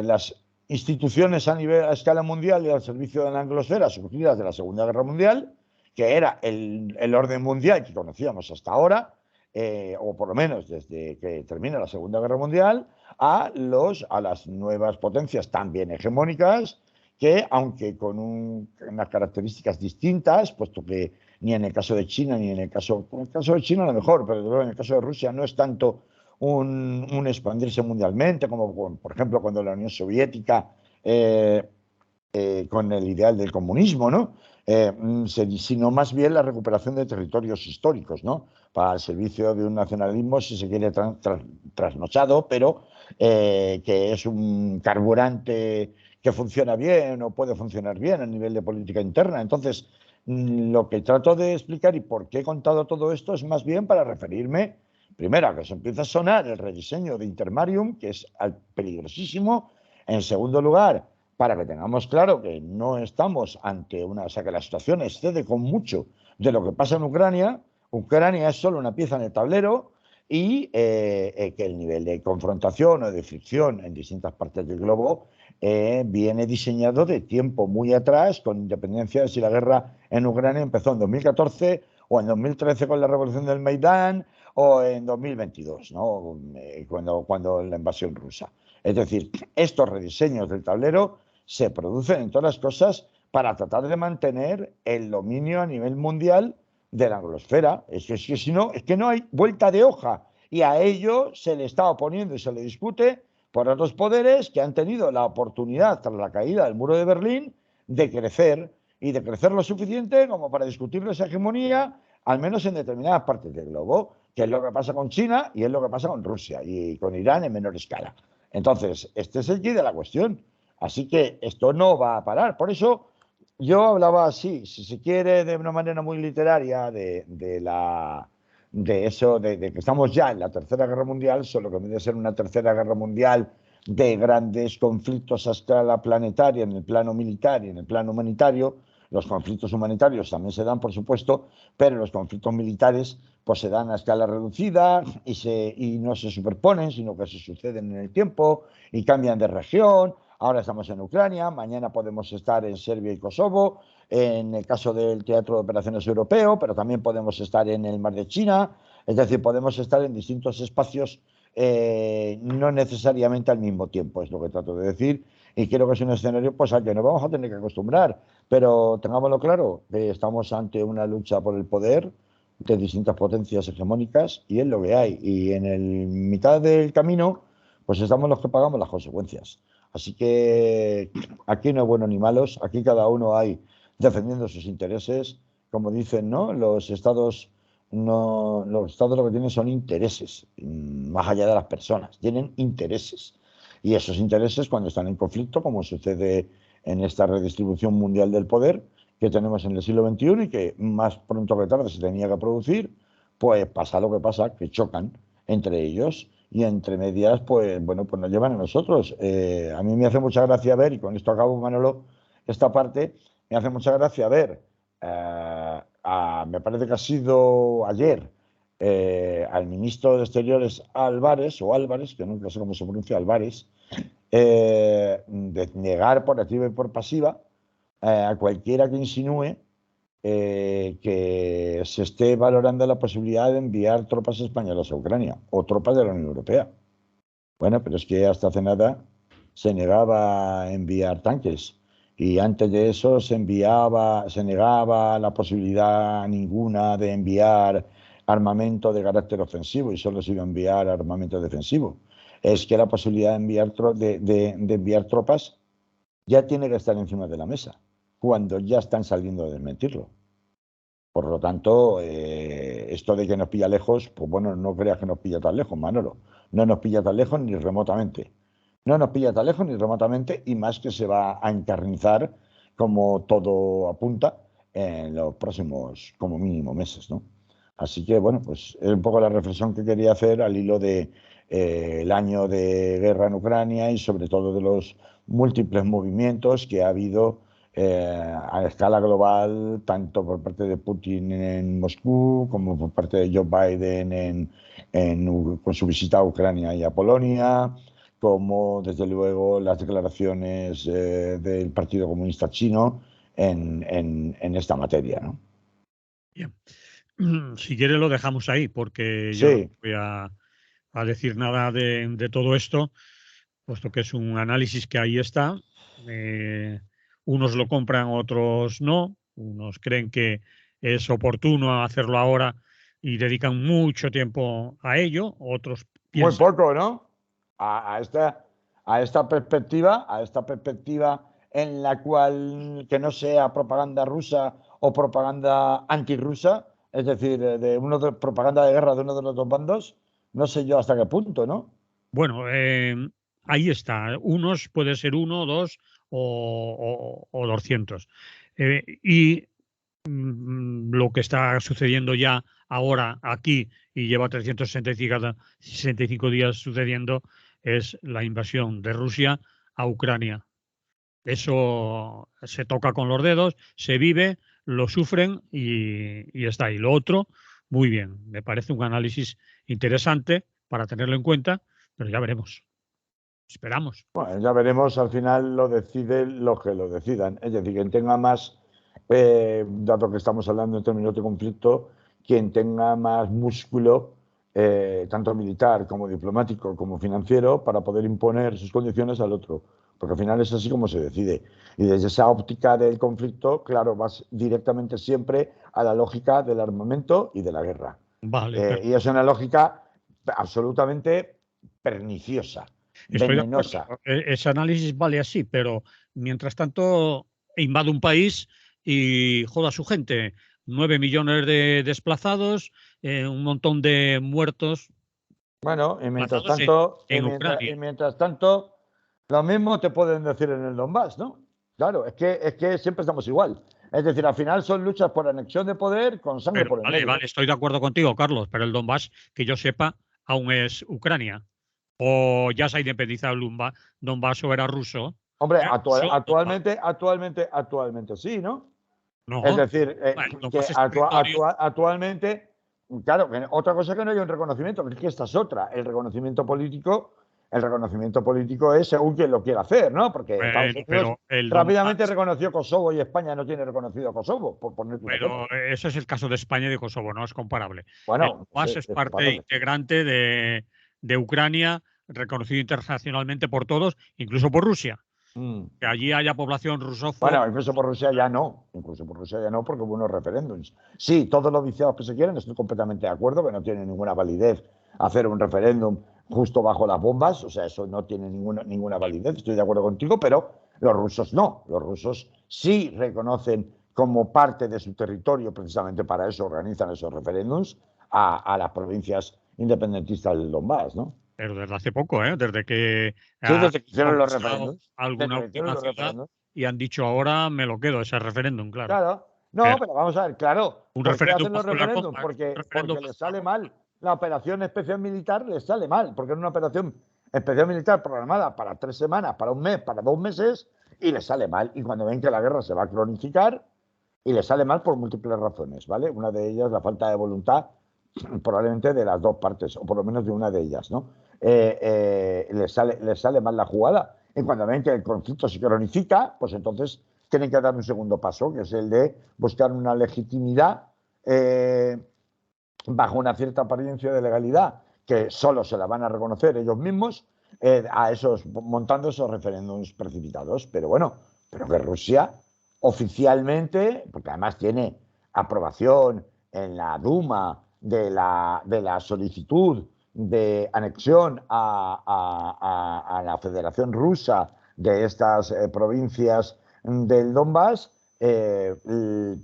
las instituciones a escala mundial y al servicio de la anglosfera surgidas de la Segunda Guerra Mundial, que era el orden mundial que conocíamos hasta ahora, o por lo menos desde que termina la Segunda Guerra Mundial, a las nuevas potencias también hegemónicas, que aunque con unas características distintas, puesto que ni en el caso de China, ni en el caso de China a lo mejor, pero en el caso de Rusia no es tanto un expandirse mundialmente, como por ejemplo cuando la Unión Soviética, con el ideal del comunismo, ¿no? Sino más bien la recuperación de territorios históricos, ¿no? Para el servicio de un nacionalismo, si se quiere, trasnochado, pero que es un carburante que funciona bien o puede funcionar bien a nivel de política interna. Entonces, lo que trato de explicar y por qué he contado todo esto es más bien para referirme, primero, a que se empieza a sonar el rediseño de Intermarium, que es peligrosísimo. En segundo lugar, para que tengamos claro que no estamos ante una, o sea, que la situación excede con mucho de lo que pasa en Ucrania. Ucrania es solo una pieza en el tablero y que el nivel de confrontación o de fricción en distintas partes del globo viene diseñado de tiempo muy atrás, con independencia de si la guerra en Ucrania empezó en 2014 o en 2013 con la revolución del Maidán o en 2022, ¿no? Cuando la invasión rusa. Es decir, estos rediseños del tablero se producen en todas las cosas para tratar de mantener el dominio a nivel mundial de la anglosfera. Es que si no, es que no hay vuelta de hoja. Y a ello se le está oponiendo y se le discute por otros poderes que han tenido la oportunidad, tras la caída del muro de Berlín, de crecer y de crecer lo suficiente como para discutir esa hegemonía, al menos en determinadas partes del globo, que es lo que pasa con China y es lo que pasa con Rusia y con Irán en menor escala. Entonces, este es el quid de la cuestión. Así que esto no va a parar. Por eso yo hablaba así, si se quiere, de una manera muy literaria, de eso, de que estamos ya en la Tercera Guerra Mundial, solo que en vez de ser una Tercera Guerra Mundial de grandes conflictos a escala planetaria en el plano militar y en el plano humanitario, los conflictos humanitarios también se dan, por supuesto, pero los conflictos militares pues se dan a escala reducida y no se superponen, sino que se suceden en el tiempo y cambian de región. Ahora estamos en Ucrania, mañana podemos estar en Serbia y Kosovo, en el caso del Teatro de Operaciones Europeo, pero también podemos estar en el Mar de China, es decir, podemos estar en distintos espacios, no necesariamente al mismo tiempo, es lo que trato de decir, y creo que es un escenario pues, al que nos vamos a tener que acostumbrar, pero tengámoslo claro, que estamos ante una lucha por el poder de distintas potencias hegemónicas y es lo que hay, y en el mitad del camino pues estamos los que pagamos las consecuencias. Así que aquí no hay buenos ni malos, aquí cada uno hay defendiendo sus intereses. Como dicen, ¿no? Los estados no, los estados lo que tienen son intereses, más allá de las personas, tienen intereses. Y esos intereses, cuando están en conflicto, como sucede en esta redistribución mundial del poder que tenemos en el siglo XXI y que más pronto que tarde se tenía que producir, pues pasa lo que pasa, que chocan entre ellos y entre medias, pues bueno, pues nos llevan a nosotros. A mí me hace mucha gracia ver, y con esto acabo, Manolo, esta parte, me hace mucha gracia ver, me parece que ha sido ayer, al ministro de Exteriores Álvarez, o Álvarez, que nunca sé cómo se pronuncia, Álvarez, de negar por activa y por pasiva a cualquiera que insinúe que se esté valorando la posibilidad de enviar tropas españolas a Ucrania o tropas de la Unión Europea. Bueno, pero es que hasta hace nada se negaba a enviar tanques y antes de eso se negaba la posibilidad ninguna de enviar armamento de carácter ofensivo y solo se iba a enviar armamento defensivo. Es que la posibilidad de de enviar tropas ya tiene que estar encima de la mesa, cuando ya están saliendo a desmentirlo. Por lo tanto, esto de que nos pilla lejos, pues bueno, no creas que nos pilla tan lejos, Manolo. No nos pilla tan lejos ni remotamente. No nos pilla tan lejos ni remotamente y más que se va a encarnizar, como todo apunta, en los próximos, como mínimo, meses, ¿no? Así que, bueno, pues es un poco la reflexión que quería hacer al hilo de el año de guerra en Ucrania y sobre todo de los múltiples movimientos que ha habido a escala global, tanto por parte de Putin en Moscú como por parte de Joe Biden con su visita a Ucrania y a Polonia, como desde luego las declaraciones del Partido Comunista Chino en esta materia, ¿no? Bien. Si quiere lo dejamos ahí, porque yo no Sí, voy a decir nada de todo esto, puesto que es un análisis que ahí está. Unos lo compran, otros no. Unos creen que es oportuno hacerlo ahora y dedican mucho tiempo a ello. Otros muy piensan, poco, ¿no? A, a esta, a esta perspectiva en la cual que no sea propaganda rusa o propaganda antirrusa, es decir, propaganda de guerra de uno de los dos bandos, no sé yo hasta qué punto, ¿no? bueno, ahí está. Unos puede ser uno, dos o 200. Y lo que está sucediendo ya ahora aquí y lleva 365 días sucediendo es la invasión de Rusia a Ucrania. Eso se toca con los dedos, se vive, lo sufren y está ahí. Lo otro, muy bien. Me parece un análisis interesante para tenerlo en cuenta, pero ya veremos. Esperamos. Bueno, ya veremos, al final lo deciden los que lo decidan. Es decir, quien tenga más, dado que estamos hablando en términos de conflicto, quien tenga más músculo, tanto militar como diplomático como financiero, para poder imponer sus condiciones al otro. Porque al final es así como se decide. Y desde esa óptica del conflicto, claro, vas directamente siempre a la lógica del armamento y de la guerra. Vale, Y es una lógica absolutamente perniciosa, estoy de acuerdo. venenosa. Ese análisis vale así, pero mientras tanto invade un país y joda a su gente. 9 millones de desplazados, un montón de muertos Bueno, desplazados en Ucrania. mientras tanto, lo mismo te pueden decir en el Donbass, ¿no? Claro, es que siempre estamos igual. Es decir, al final son luchas por anexión de poder con sangre Pero por el vale, medio. vale, estoy de acuerdo contigo, Carlos, pero el Donbass, que yo sepa, aún es Ucrania. O ya se ha independizado el Donbass o era ruso. Hombre, Era ruso, Donbass. actualmente sí, ¿no? Es No, decir, el que Donbass es territorio. actualmente, claro, que otra cosa que no hay un reconocimiento, que es que esta es otra. El reconocimiento político es según quien lo quiera hacer, ¿no? Porque Estados Bueno, Unidos pero el rápidamente Donbass, reconoció Kosovo y España no tiene reconocido Kosovo, por ponerte un ejemplo. pero ese es el caso de España y de Kosovo, no es comparable. El Bueno, Donbass es es parte comparable. integrante de Ucrania, reconocido internacionalmente por todos, incluso por Rusia. Mm. Que allí haya población rusófona. Bueno, incluso por Rusia ya no. Incluso por Rusia ya no, porque hubo unos referéndums. Sí, todos los viciados que se quieren, estoy completamente de acuerdo, que no tiene ninguna validez hacer un referéndum justo bajo las bombas. O sea, eso no tiene ninguna validez. Estoy de acuerdo contigo, pero los rusos no. Los rusos sí reconocen como parte de su territorio, precisamente para eso organizan esos referéndums, a las provincias independentistas del Donbass, ¿no? Pero desde hace poco, ¿eh? Desde que Sí, ha desde que hicieron los conquistado referéndums. alguna Desde que hicieron última los ciudad referéndums. y han dicho ahora me lo quedo, ese referéndum, claro. Claro, no, Pero pero vamos a ver, claro, un ¿por qué referéndum hacen los bajo las referéndums? bombas, un referéndum Porque les bajo las sale bombas. mal. La operación especial militar les sale mal, porque es una operación especial militar programada para 3 semanas, para un mes, para 2 meses, y les sale mal. Y cuando ven que la guerra se va a cronificar, y les sale mal por múltiples razones, ¿vale? Una de ellas, la falta de voluntad, probablemente de las dos partes, o por lo menos de una de ellas, ¿no? Les sale mal la jugada. Y cuando ven que el conflicto se cronifica, pues entonces tienen que dar un segundo paso, que es el de buscar una legitimidad eh, bajo una cierta apariencia de legalidad, que solo se la van a reconocer ellos mismos, montando esos referéndums precipitados. Pero bueno, pero que Rusia oficialmente, porque además tiene aprobación en la Duma de la solicitud de anexión a la Federación Rusa de estas provincias del Donbass,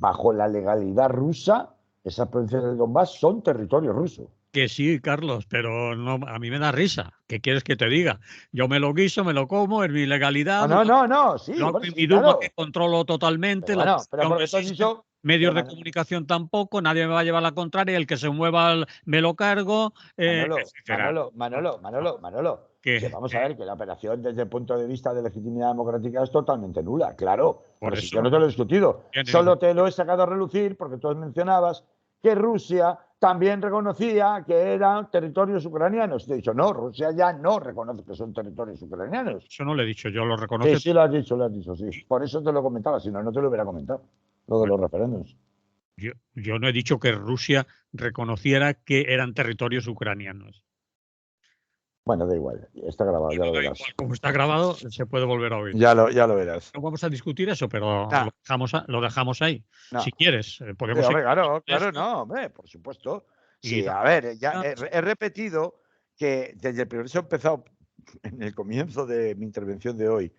bajo la legalidad rusa, esas provincias del Donbass son territorio ruso. Que sí, Carlos, pero no, a mí me da risa. ¿Qué quieres que te diga? Yo me lo guiso, me lo como, es mi No, legalidad, no, no, no, lo sí, hago bueno, en mi sí, Duma, que claro. controlo Pero totalmente, la bueno, pero oposición no porque tú has existe, dicho, medios pero de comunicación tampoco, nadie me va a llevar la contraria, y el que se mueva me lo cargo, etcétera. Manolo, que Que, vamos a ver que la operación desde el punto de vista de legitimidad democrática es totalmente nula, claro, por pero si yo eso no te lo he discutido, no tiene ningún. solo te lo he sacado a relucir porque tú mencionabas que Rusia también reconocía que eran territorios ucranianos. Te he dicho, no, Rusia ya no reconoce que son territorios ucranianos. Eso no lo he dicho yo, lo Sí, reconoce. sí, lo has dicho, sí. Por eso te lo comentaba, si no, no te lo hubiera comentado, lo de Bueno, los referéndums. yo no he dicho que Rusia reconociera que eran territorios ucranianos. Bueno, da igual, está grabado, ya Bueno, lo da verás. igual, como está grabado, se puede volver a oír. Ya lo verás. No vamos a discutir eso, pero No, lo dejamos ahí. no. Si quieres, Sí, podemos hombre, seguir hablando claro, de claro, esto no, hombre, por supuesto. y Sí, a damos ver, ya vueltas. he repetido que desde el primer he empezado en el comienzo de mi intervención de hoy,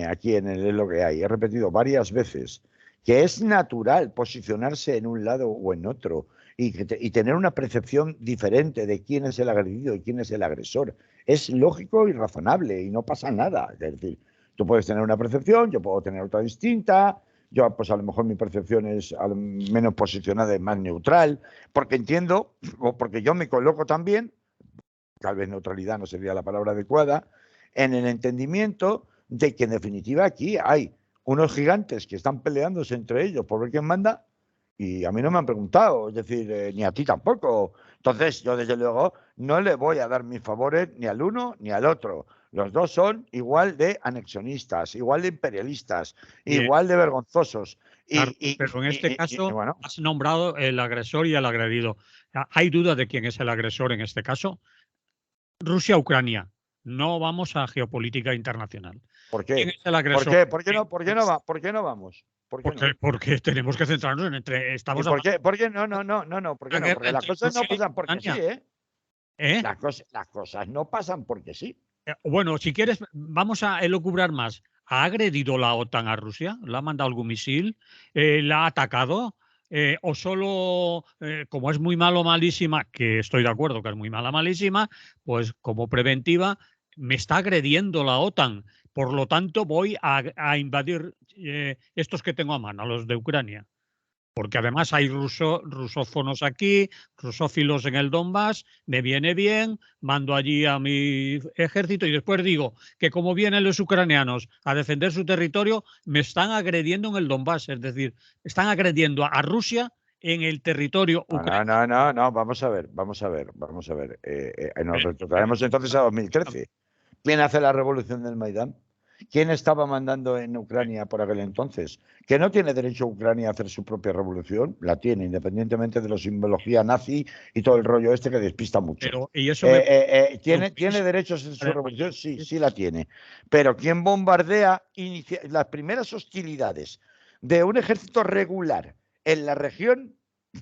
aquí en el Es lo que hay, he repetido varias veces que es natural posicionarse en un lado o en otro y tener una percepción diferente de quién es el agredido y quién es el agresor. Es lógico y razonable y no pasa nada. Es decir, tú puedes tener una percepción, yo puedo tener otra distinta. Yo, pues a lo mejor mi percepción es menos posicionada y más neutral, porque entiendo, o porque yo me coloco también, tal vez neutralidad no sería la palabra adecuada, en el entendimiento de que en definitiva aquí hay unos gigantes que están peleándose entre ellos por ver quién manda y a mí no me han preguntado, es decir, ni a ti tampoco. Entonces yo desde luego no le voy a dar mis favores ni al uno ni al otro. Los dos son igual de anexionistas, igual de imperialistas, Bien, igual de vergonzosos. Carlos, pero en este caso Bueno, has nombrado el agresor y el agredido. ¿Hay duda de quién es el agresor en este caso? Rusia-Ucrania. No vamos a geopolítica internacional. ¿por ¿Quién qué? es el ¿Por agresor? qué? ¿Por qué no vamos? ¿Por qué no? Porque tenemos que centrarnos en ¿Y estamos por hablando qué? ¿Por qué no? ¿Por de qué una no? guerra Porque las entre cosas no Rusia y pasan porque sí, Ucrania. ¿eh? ¿Eh? Las cosas no pasan porque sí. Bueno, si quieres, vamos a elucubrar más. ¿Ha agredido la OTAN a Rusia? ¿Le ha mandado algún misil? ¿La ha atacado? ¿O solo, como es muy malo, malísima, que estoy de acuerdo que es muy mala, malísima, pues como preventiva, me está agrediendo la OTAN? Por lo tanto, voy a invadir estos que tengo a mano, los de Ucrania. Porque además hay rusófonos aquí, rusófilos en el Donbass, me viene bien, mando allí a mi ejército y después digo que como vienen los ucranianos a defender su territorio, me están agrediendo en el Donbass, es decir, están agrediendo a Rusia en el territorio ucraniano. No, vamos a ver. Nos retrotraemos entonces a 2013. ¿Quién hace la revolución del Maidán? ¿Quién estaba mandando en Ucrania por aquel entonces? ¿Que no tiene derecho Ucrania a hacer su propia revolución? La tiene, independientemente de la simbología nazi y todo el rollo este que despista mucho. Pero, y eso me... ¿Tiene derechos en su revolución? Sí, sí la tiene. Pero ¿quién bombardea las primeras hostilidades de un ejército regular en la región?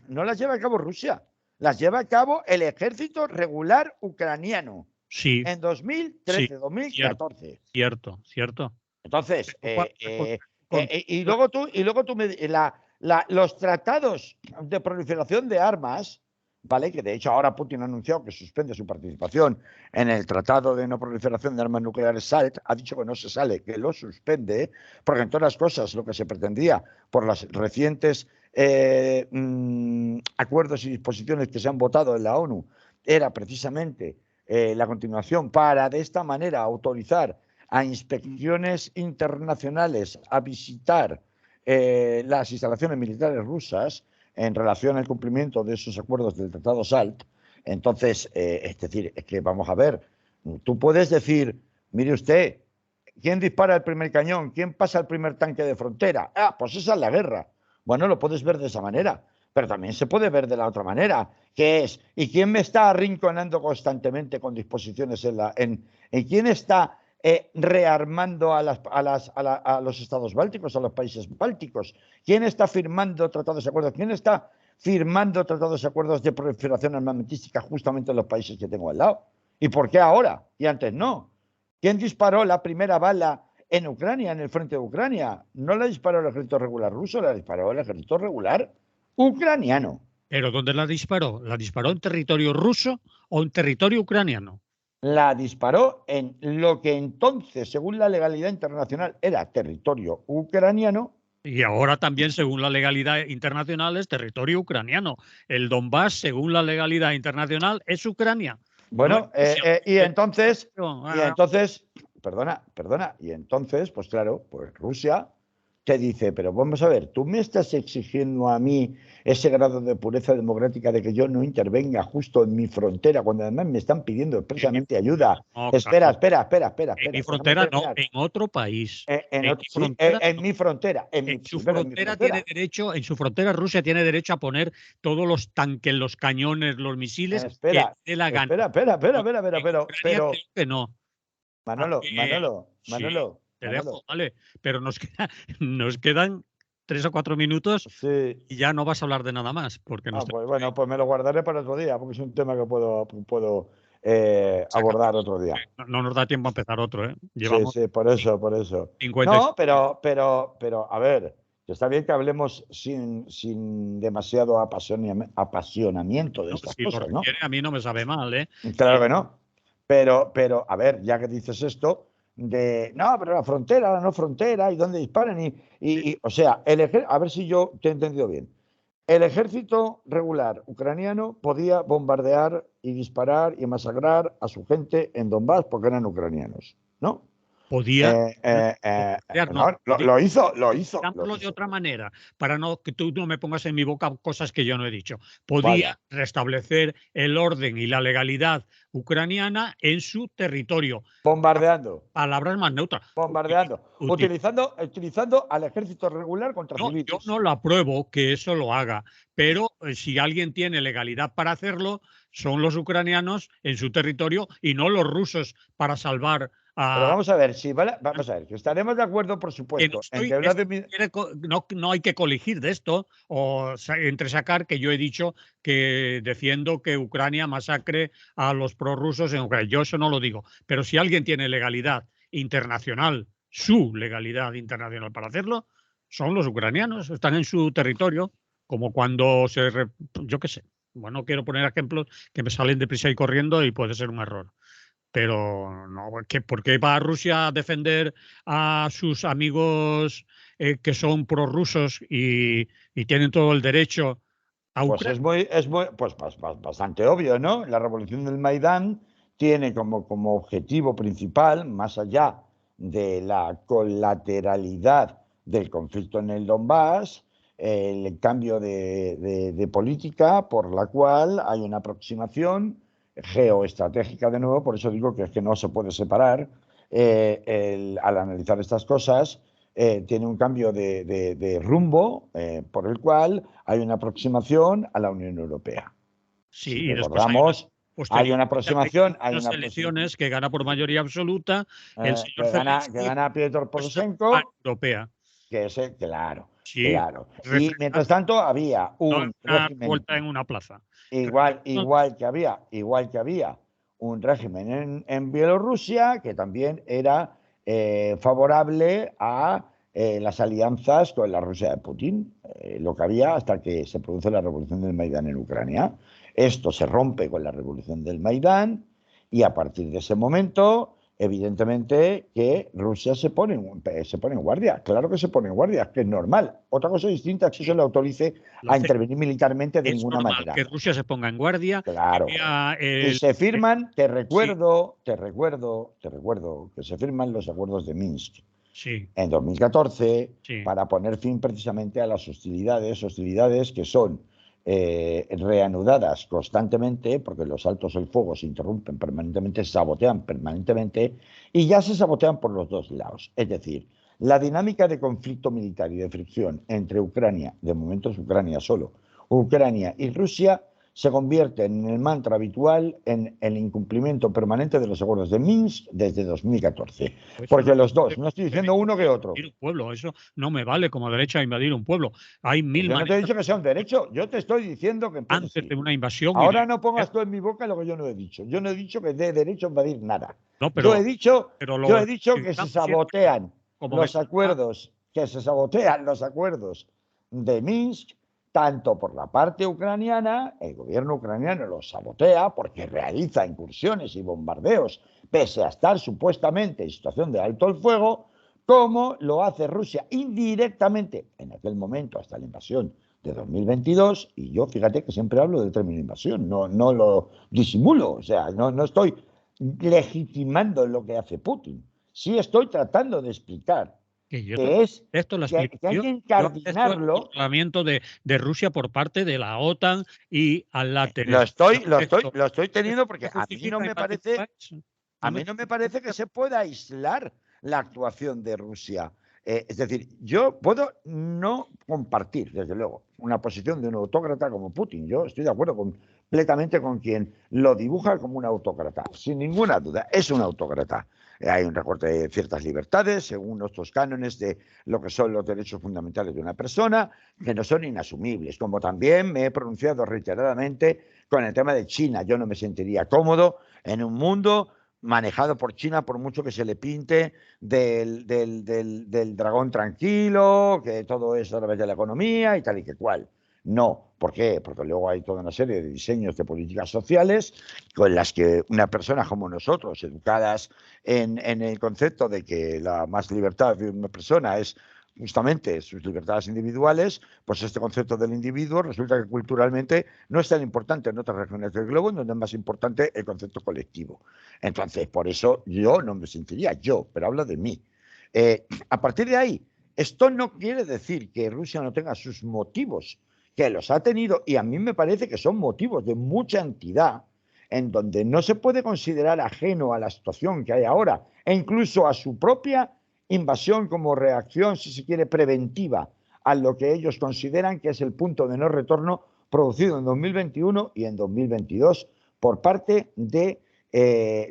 No las lleva a cabo Rusia, las lleva a cabo el ejército regular ucraniano Sí, en sí, 2013, cierto, 2014. cierto. Entonces, Con- y luego los tratados de proliferación de armas, ¿vale? Que de hecho ahora Putin ha anunciado que suspende su participación en el Tratado de No Proliferación de Armas Nucleares SALT, ha dicho que no se sale, que lo suspende, porque en todas las cosas lo que se pretendía por las recientes acuerdos y disposiciones que se han votado en la ONU era precisamente la continuación para de esta manera autorizar a inspecciones internacionales a visitar las instalaciones militares rusas en relación al cumplimiento de esos acuerdos del Tratado SALT. Entonces, es decir, es que vamos a ver, tú puedes decir, mire usted, ¿quién dispara el primer cañón? ¿Quién pasa el primer tanque de frontera? Ah, pues esa es la guerra. Bueno, lo puedes ver de esa manera, pero también se puede ver de la otra manera, que es, ¿y quién me está arrinconando constantemente con disposiciones en quién está rearmando a los estados bálticos, a los países bálticos? ¿Quién está firmando tratados de acuerdos? ¿Quién está firmando tratados de acuerdos de proliferación armamentística justamente en los países que tengo al lado? ¿Y por qué ahora? Y antes no. ¿Quién disparó la primera bala en Ucrania, en el frente de Ucrania? No la disparó el ejército regular ruso, la disparó el ejército regular ucraniano. ¿Pero dónde la disparó? ¿La disparó en territorio ruso o en territorio ucraniano? La disparó en lo que entonces, según la legalidad internacional, era territorio ucraniano. Y ahora también, según la legalidad internacional, es territorio ucraniano. El Donbass, según la legalidad internacional, es Ucrania. No es Bueno, Rusia. y entonces, perdona, y entonces, pues claro, pues Rusia te dice, pero vamos a ver, tú me estás exigiendo a mí ese grado de pureza democrática de que yo no intervenga justo en mi frontera, cuando además me están pidiendo expresamente ayuda. No, Espera. en mi Déjame frontera no, terminar. en otro país. En mi Sí, frontera en no. mi frontera, En su sí, pero en mi frontera tiene frontera. derecho, en su frontera Rusia tiene derecho a poner todos los tanques, los cañones, los misiles que le Espera, dé la gana. En Ucrania pero, creo que no. Sí, te dejo, Manolo, vale. Pero nos quedan 3 o 4 minutos sí. y ya no vas a hablar de nada más, porque nos Pues tenemos que bueno, pues me lo guardaré para otro día, porque es un tema que puedo sacar. abordar otro día. No nos da tiempo a empezar otro, ¿eh? Sí, Llevamos sí, por eso. 56. No, pero, a ver, que está bien que hablemos sin demasiado apasionamiento de ¿No? estas Si lo cosas, ¿no? requiere, a mí no me sabe mal, ¿eh? Claro que no. Pero, a ver, ya que dices esto, no, pero la frontera, la no frontera, y dónde disparan, o sea, a ver si yo te he entendido bien. El ejército regular ucraniano podía bombardear y disparar y masacrar a su gente en Donbass porque eran ucranianos, ¿no? Podía no, no, lo hizo. dándolo de otra manera, para no que tú no me pongas en mi boca cosas que yo no he dicho. Podía Vaya. restablecer el orden y la legalidad ucraniana en su territorio. Bombardeando. Palabras más neutras. Utilizando al ejército regular contra No, civiles. yo no lo apruebo que eso lo haga, pero si alguien tiene legalidad para hacerlo, son los ucranianos en su territorio y no los rusos para salvar Pero a... vamos a ver, vamos a ver, que estaremos de acuerdo, por Que no, supuesto, en que no hay que coligir de esto o entresacar que yo he dicho que defiendo que Ucrania masacre a los prorrusos en Ucrania. Yo eso no lo digo, pero si alguien tiene legalidad internacional, su legalidad internacional para hacerlo, son los ucranianos, están en su territorio, como cuando yo qué sé, bueno, no quiero poner ejemplos que me salen deprisa y corriendo y puede ser un error. Pero no, ¿por qué va a Rusia a defender a sus amigos que son prorrusos y tienen todo el derecho a pues Ucrania? pues bastante obvio, ¿no? La revolución del Maidán tiene como objetivo principal, más allá de la colateralidad del conflicto en el Donbass, el cambio de política por la cual hay una aproximación geoestratégica de nuevo, por eso digo que es que no se puede separar al analizar estas cosas. Tiene un cambio de rumbo por el cual hay una aproximación a la Unión Europea. Sí, Si y después recordamos, hay una aproximación, hay unas elecciones que gana por mayoría absoluta el señor que Zelensky, gana Piotr propuesta Poroshenko, europea. que es, claro, Sí, claro. Y mientras tanto había no en un una régimen vuelta en una plaza. igual que había un régimen en Bielorrusia que también era favorable a las alianzas con la Rusia de Putin, lo que había hasta que se produce la revolución del Maidán en Ucrania. Esto se rompe con la revolución del Maidán y a partir de ese momento, evidentemente, que Rusia se pone en guardia. Claro que se pone en guardia, que es normal. Otra cosa distinta es que se le autorice a intervenir militarmente de Es ninguna normal manera. que Rusia se ponga en guardia, que Claro. vea Y se firman, sí, te recuerdo que se firman los acuerdos de Minsk sí, en 2014 sí. para poner fin precisamente a las hostilidades que son reanudadas constantemente, porque los altos el fuego se interrumpen permanentemente, se sabotean permanentemente y ya se sabotean por los dos lados. Es decir, la dinámica de conflicto militar y de fricción entre Ucrania, de momento es Ucrania solo, Ucrania y Rusia, se convierte en el mantra habitual en el incumplimiento permanente de los acuerdos de Minsk desde 2014. Eso no Porque los dos, es no estoy diciendo uno que otro. invadir un pueblo, eso no me vale como derecho a invadir un pueblo. Hay mil Yo no te he maneras dicho que sea un derecho, yo te estoy diciendo que empiece antes así. de una invasión y Ahora no pongas tú en mi boca lo que yo no he dicho. Yo no he dicho que dé derecho a invadir nada. no, Yo he dicho, pero yo lo he dicho que se utilizamos siempre sabotean como los venganza. acuerdos, de Minsk, tanto por la parte ucraniana, el gobierno ucraniano los sabotea porque realiza incursiones y bombardeos, pese a estar supuestamente en situación de alto el fuego, como lo hace Rusia indirectamente en aquel momento hasta la invasión de 2022, y yo fíjate que siempre hablo del término invasión, no lo disimulo, o sea, no estoy legitimando lo que hace Putin, sí estoy tratando de explicar Que yo que es acepto la que hay explicación, que yo acepto el incardinarlo. controlamiento de Rusia por parte de la OTAN y a la Lo Teresa. estoy, Lo lo estoy, acepto. lo estoy ¿Eso teniendo porque me justifica invadir un país? a No me mí no me parece que se pueda aislar la actuación de Rusia. Es decir, yo puedo no compartir, desde luego, una posición de un autócrata como Putin. Yo estoy de acuerdo completamente con quien lo dibuja como un autócrata, sin ninguna duda, es un autócrata. Hay un recorte de ciertas libertades según nuestros cánones de lo que son los derechos fundamentales de una persona, que no son inasumibles, como también me he pronunciado reiteradamente con el tema de China. Yo no me sentiría cómodo en un mundo manejado por China, por mucho que se le pinte del dragón tranquilo, que todo es a través de la economía y tal y que cual. No, ¿por qué? Porque luego hay toda una serie de diseños de políticas sociales con las que una persona como nosotros, educadas en el concepto de que la más libertad de una persona es justamente sus libertades individuales, pues este concepto del individuo resulta que culturalmente no es tan importante en otras regiones del globo, en donde es más importante el concepto colectivo. Entonces, por eso yo no me sentiría pero hablo de mí. A partir de ahí, esto no quiere decir que Rusia no tenga sus motivos, que los ha tenido, y a mí me parece que son motivos de mucha entidad, en donde no se puede considerar ajeno a la situación que hay ahora, e incluso a su propia invasión como reacción, si se quiere, preventiva a lo que ellos consideran que es el punto de no retorno producido en 2021 y en 2022 por parte de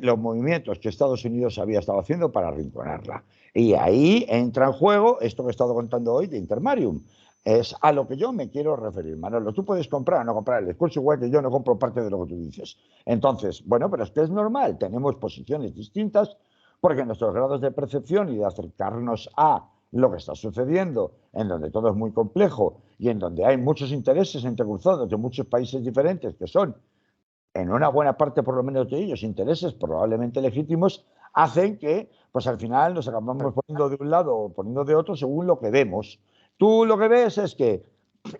los movimientos que Estados Unidos había estado haciendo para arrinconarla. Y ahí entra en juego esto que he estado contando hoy de Intermarium. Es a lo que yo me quiero referir, Manolo. Tú puedes comprar o no comprar el discurso, igual que yo no compro parte de lo que tú dices. Entonces, bueno, pero es que es normal, tenemos posiciones distintas porque nuestros grados de percepción y de acercarnos a lo que está sucediendo, en donde todo es muy complejo y en donde hay muchos intereses entrecruzados de muchos países diferentes que son, en una buena parte por lo menos de ellos, intereses probablemente legítimos, hacen que, pues al final nos acabamos poniendo de un lado o poniendo de otro según lo que vemos. Tú lo que ves es que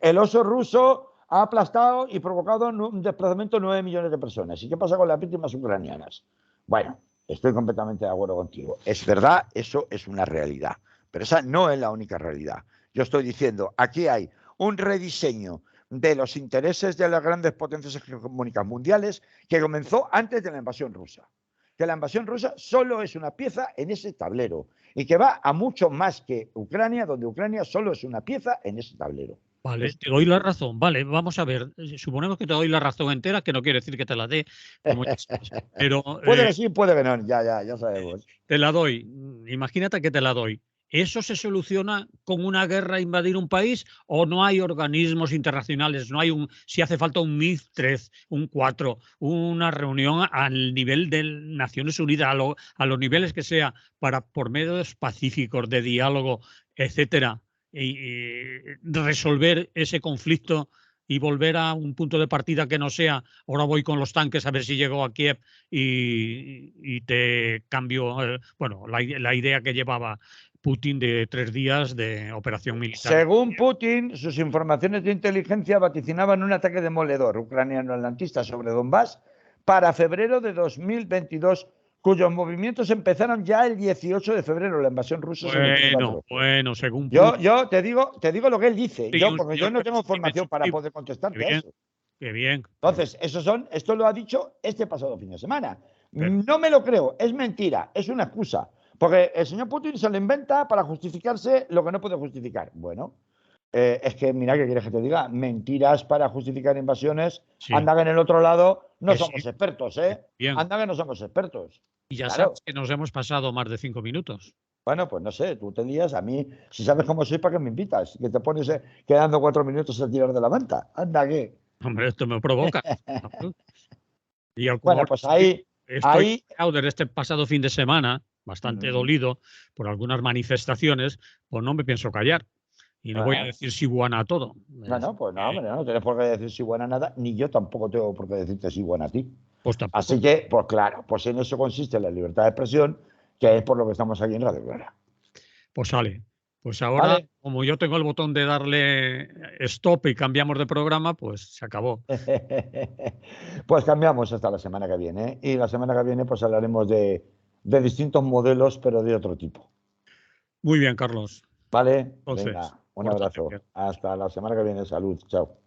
el oso ruso ha aplastado y provocado un desplazamiento de 9 millones de personas. ¿Y qué pasa con las víctimas ucranianas? Bueno, estoy completamente de acuerdo contigo. Es verdad, eso es una realidad, pero esa no es la única realidad. Yo estoy diciendo, aquí hay un rediseño de los intereses de las grandes potencias hegemónicas mundiales que comenzó antes de la invasión rusa. Que la invasión rusa solo es una pieza en ese tablero y que va a mucho más que Ucrania, donde Ucrania solo es una pieza en ese tablero. Vale, te doy la razón. Vale, vamos a ver. Suponemos que te doy la razón entera, que no quiere decir que te la dé, como ya sabes. Pero puede que sí, puede que no, ya sabemos. Te la doy. Imagínate que te la doy. ¿Eso se soluciona con una guerra a invadir un país o no hay organismos internacionales? No hay si hace falta un MIG-3, un 4, una reunión al nivel de Naciones Unidas, a los niveles que sea, para por medios pacíficos de diálogo, etcétera, y resolver ese conflicto y volver a un punto de partida que no sea ahora voy con los tanques a ver si llego a Kiev y te cambio, bueno, la idea que llevaba Putin de 3 días de operación militar. Según Putin, sus informaciones de inteligencia vaticinaban un ataque demoledor ucraniano-atlantista sobre Donbass para febrero de 2022, cuyos movimientos empezaron ya el 18 de febrero, la invasión rusa. Bueno, según Putin. Yo te digo lo que él dice, porque yo no tengo formación para poder contestarte a eso. Qué bien. Entonces, esto lo ha dicho este pasado fin de semana. No me lo creo, es mentira, es una excusa. Porque el señor Putin se lo inventa para justificarse lo que no puede justificar. Bueno, es que, mira, ¿qué quieres que te diga? Mentiras para justificar invasiones. Sí. Anda que en el otro lado no somos expertos, ¿eh? Bien. Anda que no somos expertos. Y ya sabes que nos hemos pasado más de 5 minutos. Bueno, pues no sé, tú te lías. A mí, si sabes cómo soy, ¿para qué me invitas? Que te pones quedando 4 minutos al tirar de la manta. Anda que. Hombre, esto me provoca. Y bueno, pues ahí. Estoy de este pasado fin de semana, bastante dolido por algunas manifestaciones, pues no me pienso callar. Y no voy a decir si buena a todo. No, pues no, hombre, no tienes por qué decir si buena a nada, ni yo tampoco tengo por qué decirte si buena a ti. Pues tampoco. Así que, pues claro, pues en eso consiste la libertad de expresión, que es por lo que estamos aquí en Radio Clara. Pues sale. Pues ahora, como yo tengo el botón de darle stop y cambiamos de programa, pues se acabó. Pues cambiamos hasta la semana que viene. Y la semana que viene pues hablaremos de distintos modelos, pero de otro tipo. Muy bien, Carlos. Vale, entonces, venga, un abrazo. Hasta la semana que viene. Salud. Chao.